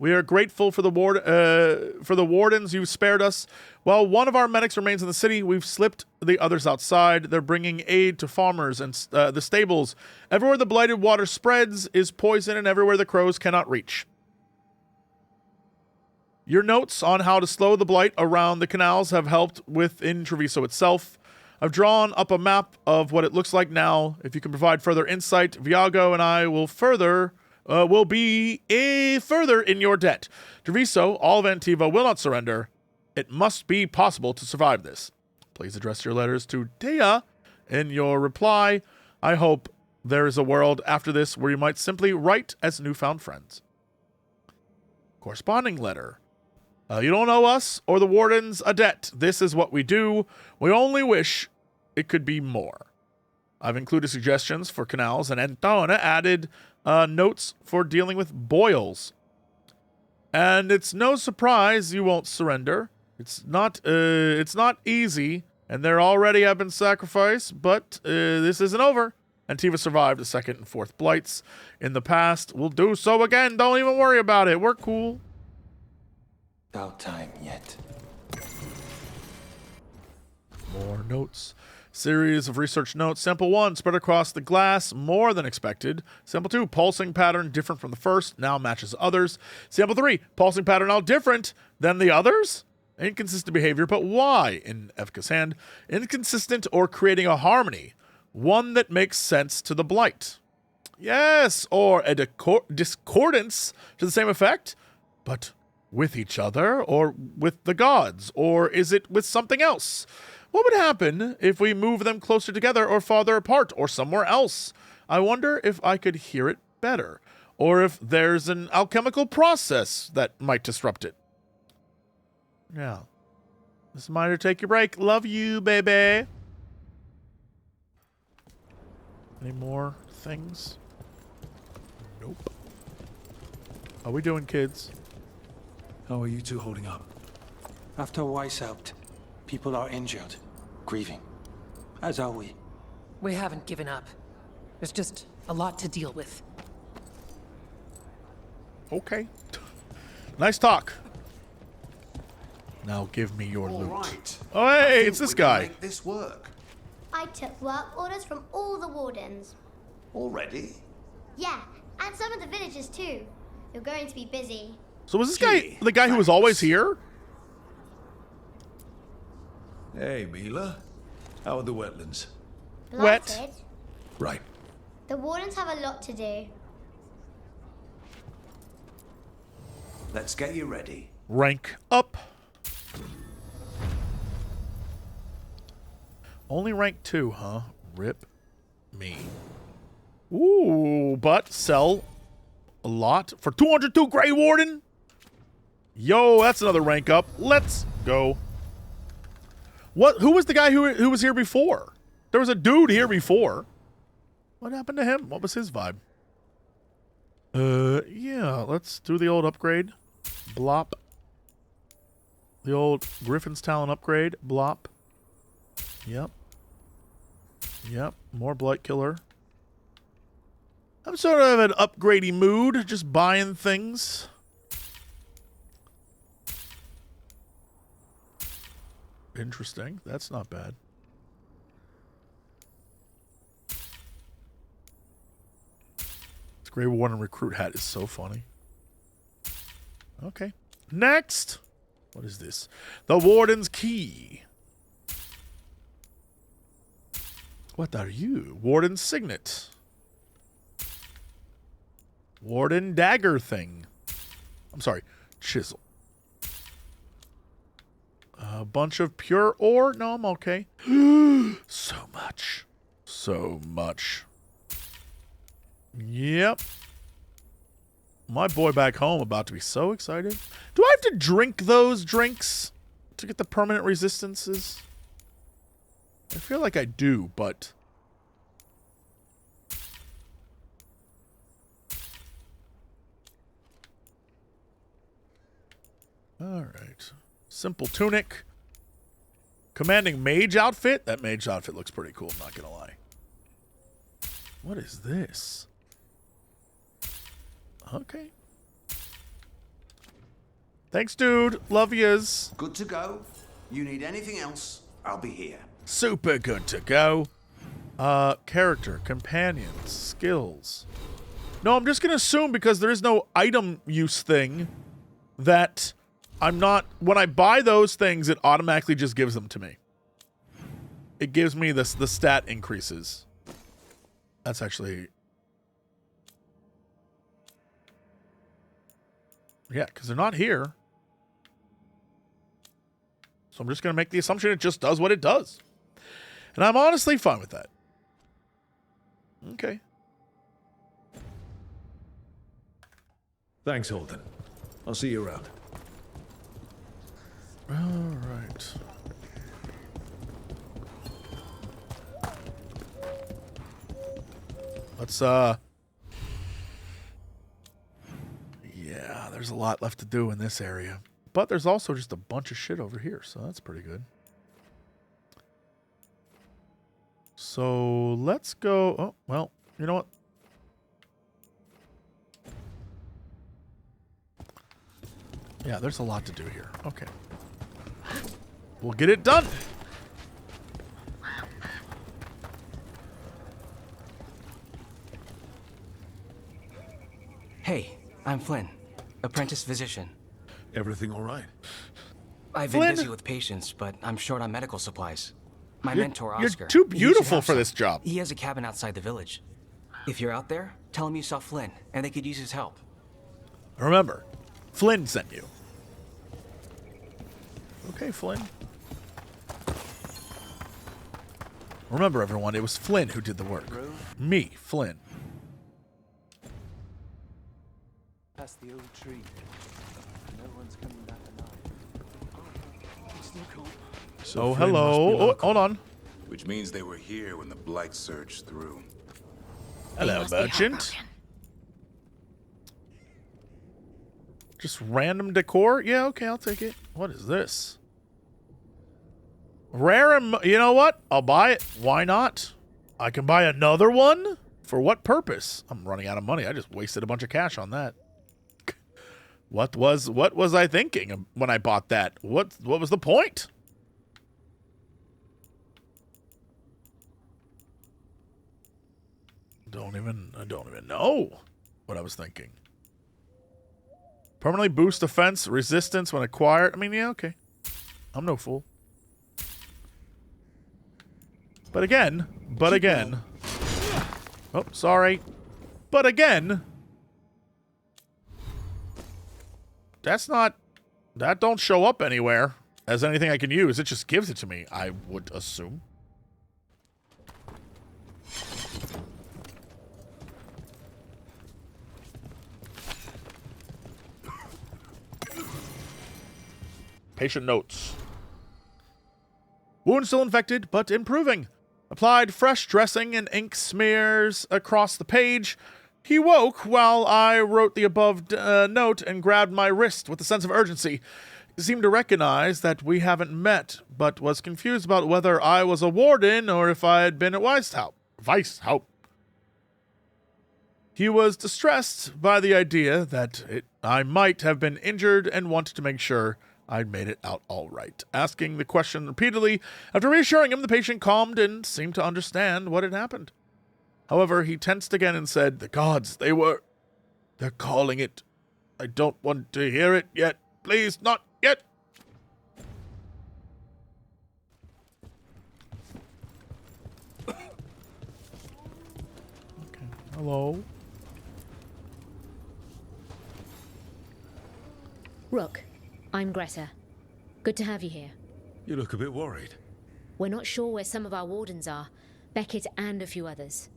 We are grateful for the wardens you've spared us. While one of our medics remains in the city, we've slipped the others outside. They're bringing aid to farmers and the stables. Everywhere the blighted water spreads is poison, and everywhere the crows cannot reach. Your notes on how to slow the blight around the canals have helped within Treviso itself. I've drawn up a map of what it looks like now. If you can provide further insight, Viago and I will be further in your debt. Treviso, all of Antiva will not surrender. It must be possible to survive this. Please address your letters to Dea in your reply. I hope there is a world after this where you might simply write as newfound friends. Corresponding letter. You don't owe us or the wardens a debt. This is what we do. We only wish it could be more. I've included suggestions for canals, and Antona added notes for dealing with boils. And it's no surprise you won't surrender. It's not easy, and there already have been sacrifices, but this isn't over. Antiva survived the 2nd and 4th blights in the past. We'll do so again. Don't even worry about it. We're cool. About time yet. More notes. Series of research notes. Sample 1, spread across the glass, more than expected. Sample 2, pulsing pattern different from the first, now matches others. Sample 3, pulsing pattern now different than the others? Inconsistent behavior, but why? In Evka's hand, inconsistent or creating a harmony. One that makes sense to the blight. Yes, or a discordance to the same effect, but with each other, or with the gods, or is it with something else? What would happen if we move them closer together or farther apart or somewhere else? I wonder if I could hear it better, or if there's an alchemical process that might disrupt it. Yeah. This is Miner, take your break. Love you, baby. Any more things? Nope. How we doing, kids? How are you two holding up? After Weisshaupt, people are injured, grieving. As are we. We haven't given up. There's just a lot to deal with. Okay. Nice talk. Now give me your loot. Right. Oh, hey, it's this guy. Make this work. I took work orders from all the wardens. Already? Yeah, and some of the villagers too. You're going to be busy. So was this guy the guy who was always here? Hey, Mila. How are the wetlands? Blighted. Right. The wardens have a lot to do. Let's get you ready. Rank up. Only rank 2, huh? Rip me. Ooh, but sell a lot for 202 Grey Warden. Yo, that's another rank up. Let's go. Who was the guy who was here before? There was a dude here before. What happened to him? What was his vibe? Yeah, let's do the old upgrade. Blop. The old Griffin's Talon upgrade. Blop. Yep. Yep. More Blight Killer. I'm sort of in an upgradey mood, just buying things. Interesting. That's not bad. This Grey Warden recruit hat is so funny. Okay. Next. What is this? The Warden's Key. What are you? Warden's Signet. Warden Dagger thing. I'm sorry. Chisel. A bunch of pure ore? No, I'm okay. So much. So much. Yep. My boy back home about to be so excited. Do I have to drink those drinks to get the permanent resistances? I feel like I do, but... Alright. Simple tunic. Commanding mage outfit? That mage outfit looks pretty cool, I'm not gonna lie. What is this? Okay. Thanks, dude. Love yous. Good to go. You need anything else, I'll be here. Super good to go. Character, companions, skills. No, I'm just going to assume because there is no item use thing that I'm not... When I buy those things, it automatically just gives them to me. It gives me the stat increases. That's actually... Yeah, because they're not here. So I'm just going to make the assumption it just does what it does. And I'm honestly fine with that. Okay. Thanks, Holden. I'll see you around. All right. Let's, yeah, there's a lot left to do in this area. But there's also just a bunch of shit over here, so that's pretty good. So let's go... Oh, well, you know what? Yeah, there's a lot to do here. Okay. We'll get it done. Hey, I'm Flynn, apprentice physician. Everything all right? I've been busy with patients, but I'm short on medical supplies. My mentor, Oscar. You're too beautiful for this job. He has a cabin outside the village. If you're out there, tell him you saw Flynn, and they could use his help. Remember, Flynn sent you. Okay, Flynn. Remember, everyone, it was Flynn who did the work. Me, Flynn. Past the old tree. No one's coming back alive. Still cold. So oh, Flynn hello. must be Oh, local, hold on. Which means they were here when the Blight surged through. Hello, merchant. Just random decor? Yeah, okay, I'll take it. What is this? Rare and... You know what? I'll buy it. Why not? I can buy another one? For what purpose? I'm running out of money. I just wasted a bunch of cash on that. What was I thinking when I bought that? What was the point? I don't even know what I was thinking. Permanently boost defense, resistance when acquired. I mean, yeah, okay. I'm no fool. But again. Oh, sorry. But again. That don't show up anywhere as anything I can use. It just gives it to me, I would assume. Patient notes. Wound still infected, but improving. Applied fresh dressing and ink smears across the page. He woke while I wrote the above note and grabbed my wrist with a sense of urgency. He seemed to recognize that we haven't met, but was confused about whether I was a warden or if I had been at Weisshaupt. He was distressed by the idea that I might have been injured and wanted to make sure I'd made it out all right. Asking the question repeatedly, after reassuring him, the patient calmed and seemed to understand what had happened. However, he tensed again and said, "The gods, they're calling it. I don't want to hear it yet. Please, not yet." Okay, hello. Rook, I'm Greta. Good to have you here. You look a bit worried. We're not sure where some of our wardens are, Beckett and a few others.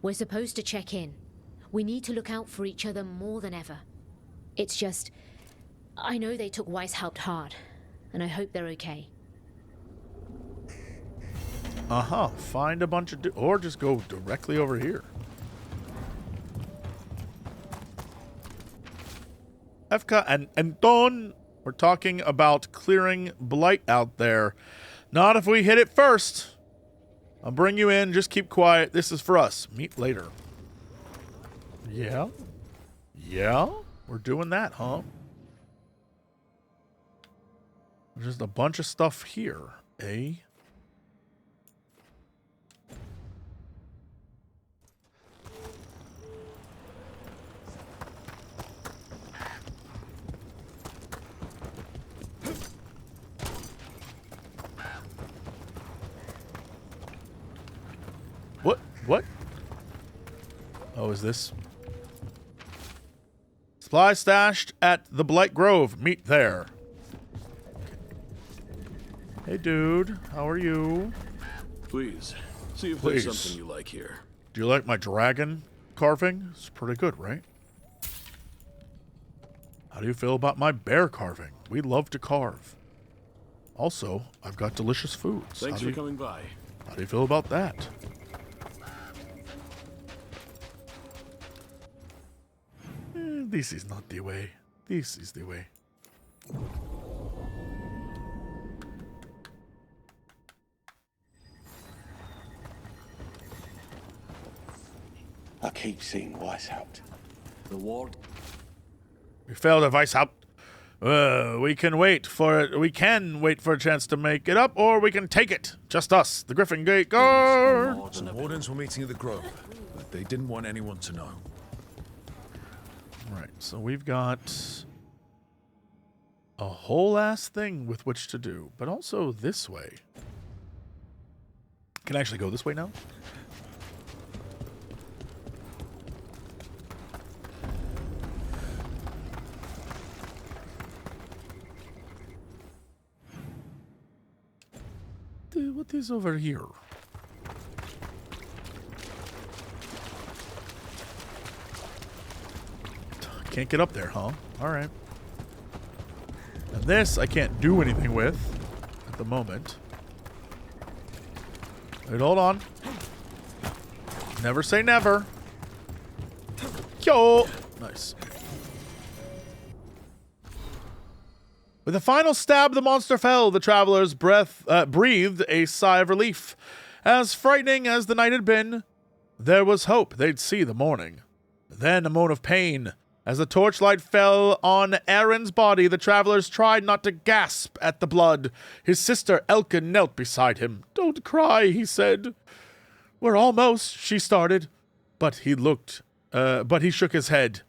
We're supposed to check in. We need to look out for each other more than ever. It's just... I know they took Weisshaupt hard, and I hope they're okay. Find a bunch of... or just go directly over here. Efka and Anton, we're talking about clearing Blight out there. Not if we hit it first. I'll bring you in. Just keep quiet. This is for us. Meet later. Yeah? Yeah? We're doing that, huh? There's just a bunch of stuff here, eh? What? Oh, is this? Supplies stashed at the Blight Grove. Meet there. Hey, dude. How are you? Please, see if there's something you like here. Do you like my dragon carving? It's pretty good, right? How do you feel about my bear carving? We love to carve. Also, I've got delicious foods. Thanks for coming by. How do you feel about that? This is not the way. This is the way. I keep seeing Weisshaupt. The ward. We failed a Weisshaupt. We can wait for it. We can wait for a chance to make it up, or we can take it. Just us, the Griffin Gate Guard. Some wardens were meeting at the Grove, but they didn't want anyone to know. Right, so we've got a whole ass thing with which to do, but also this way. Can I actually go this way now? What is over here? Can't get up there, huh? Alright. And this I can't do anything with at the moment. Wait, hold on. Never say never. Yo! Nice. With a final stab, the monster fell. The traveler's breathed a sigh of relief. As frightening as the night had been, there was hope they'd see the morning. Then a moan of pain. As the torchlight fell on Aaron's body, the travelers tried not to gasp at the blood. His sister Elka knelt beside him. "Don't cry," he said. "We're almost," she started. But he shook his head.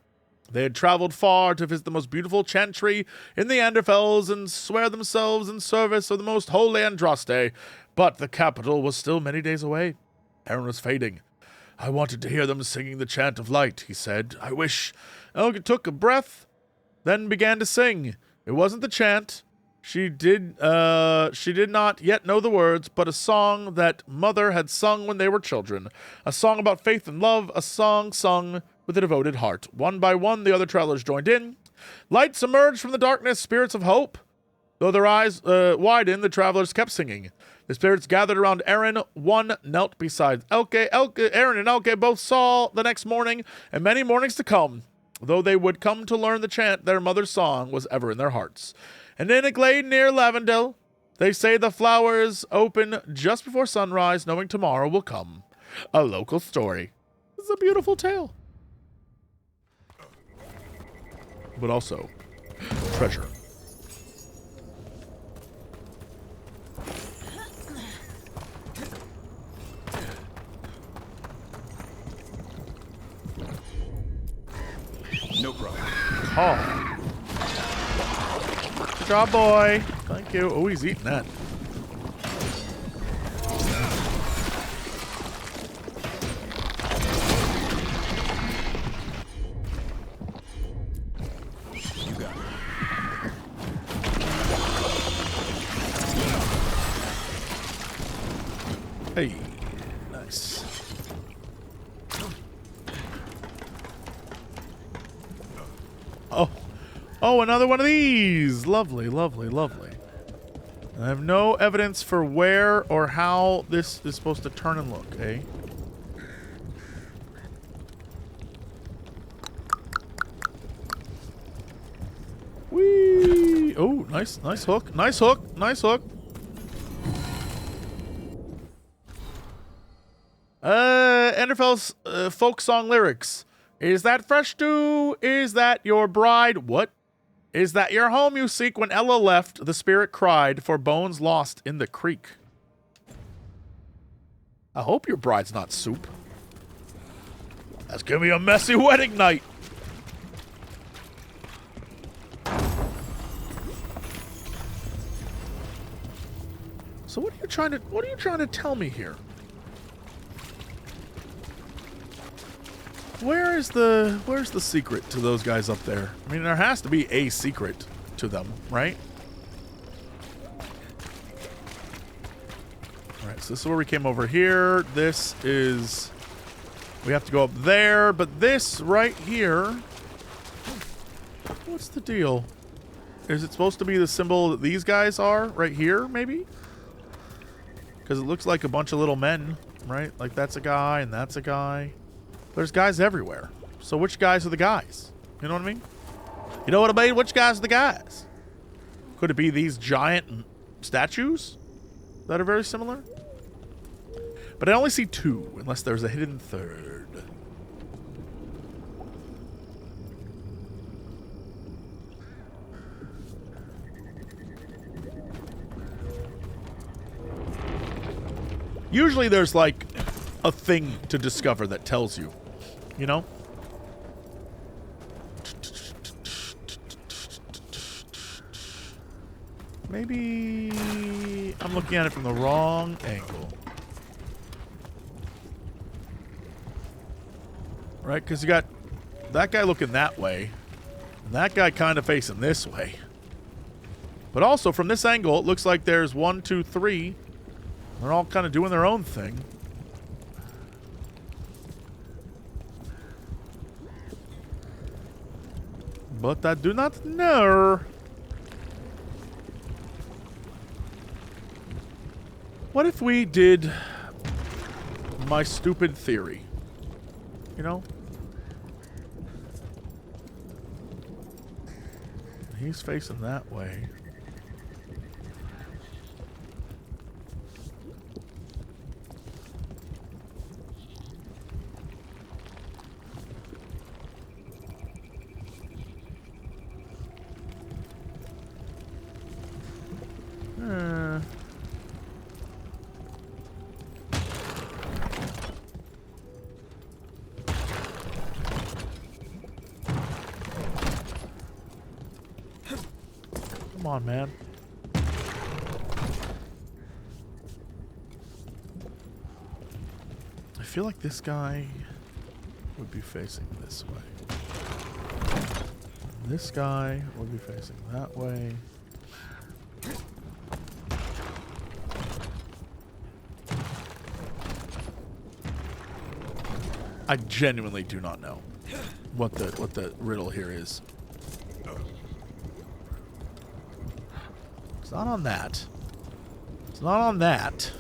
They had traveled far to visit the most beautiful chantry in the Anderfels and swear themselves in service of the most holy Andraste. But the capital was still many days away. Aaron was fading. "I wanted to hear them singing the chant of light," he said. "I wish..." Elka took a breath, then began to sing. It wasn't the chant. She did not yet know the words, but a song that Mother had sung when they were children. A song about faith and love, a song sung with a devoted heart. One by one, the other travelers joined in. Lights emerged from the darkness, spirits of hope. Though their eyes widened, the travelers kept singing. The spirits gathered around Aaron. One knelt beside Elke. Aaron and Elke both saw the next morning, and many mornings to come. Though they would come to learn the chant, their mother's song was ever in their hearts. And in a glade near Lavendel, they say the flowers open just before sunrise, knowing tomorrow will come. A local story. It's a beautiful tale. But also, treasure. No problem. Oh. Good job, boy. Thank you. Oh, he's eating that. You got it. Hey, nice. Oh, another one of these. Lovely, lovely, lovely. I have no evidence for where or how this is supposed to turn and look, eh? Whee! Oh, nice, nice hook. Nice hook. Nice hook. Enderfel's folk song lyrics. Is that fresh stew? Is that your bride? What? Is that your home you seek? When Ella left, the spirit cried for bones lost in the creek. I hope your bride's not soup. That's gonna be a messy wedding night. So what are you trying to tell me here? Where's the secret to those guys up there? I mean, there has to be a secret to them, right? All right, so this is where we came over here. This is... We have to go up there, but this right here... What's the deal? Is it supposed to be the symbol that these guys are? Right here, maybe? Because it looks like a bunch of little men, right? Like that's a guy and that's a guy. There's guys everywhere. So which guys are the guys? You know what I mean? You know what I mean? Which guys are the guys? Could it be these giant statues that are very similar? But I only see two, unless there's a hidden third. Usually there's like a thing to discover that tells you. You know? Maybe I'm looking at it from the wrong angle. Right? Because you got that guy looking that way. And that guy kind of facing this way. But also from this angle, it looks like there's 1, 2, 3. They're all kind of doing their own thing. But I do not know. What if we did my stupid theory? You know? He's facing that way. Come on, man. I feel like this guy would be facing this way. This guy would be facing that way. I genuinely do not know what the riddle here is. It's not on that. It's not on that.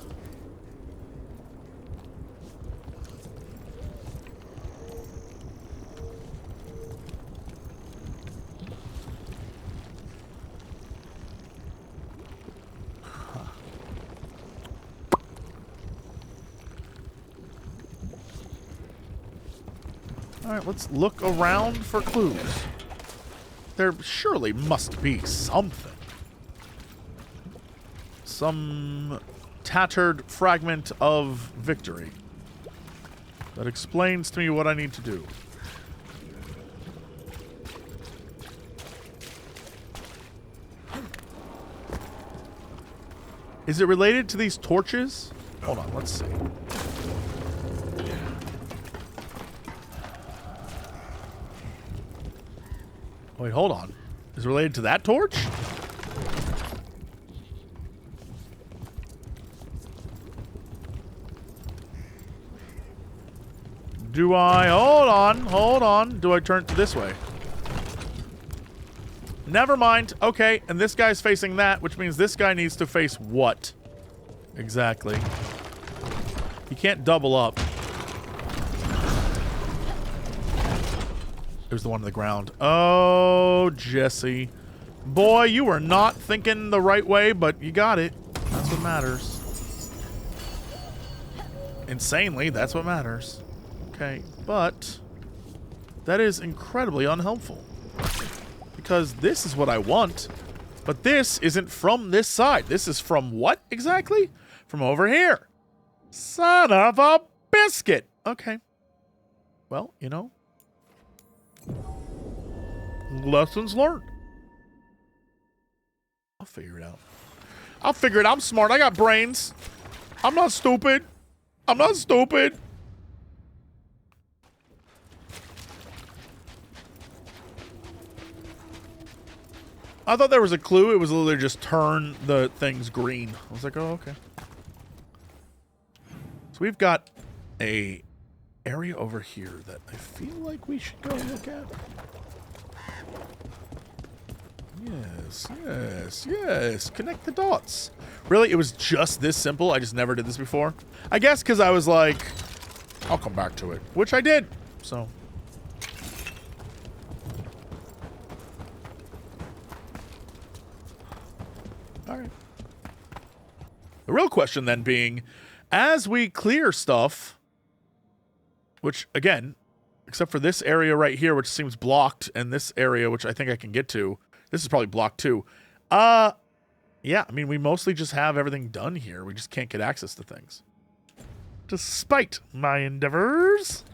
Alright, let's look around for clues. There surely must be something. Some tattered fragment of victory that explains to me what I need to do. Is it related to these torches? Hold on, let's see. Wait, hold on. Is it related to that torch? Do I... Hold on. Do I turn it this way? Never mind. Okay, and this guy's facing that, which means this guy needs to face what? Exactly. He can't double up. There's the one on the ground. Oh, Jesse. Boy, you were not thinking the right way, but you got it. That's what matters. Insanely, that's what matters. Okay, but that is incredibly unhelpful. because this is what I want. But this isn't from this side. This is from what exactly? From over here. Son of a biscuit. Okay. Well, you know. Lessons learned. I'll figure it out. I'll figure it out. I'm smart. I got brains. I'm not stupid. I'm not stupid. I thought there was a clue. It was literally just turn the things green. I was like, oh, okay. So we've got a area over here that I feel like we should go look at. Yes, yes, yes. Connect the dots. Really, it was just this simple? I just never did this before? I guess because I was like, I'll come back to it. Which I did. So. All right. The real question then being, as we clear stuff, which, again, except for this area right here, which seems blocked, and this area, which I think I can get to, this is probably blocked too. Yeah, I mean, we mostly just have everything done here. We just can't get access to things. Despite my endeavors.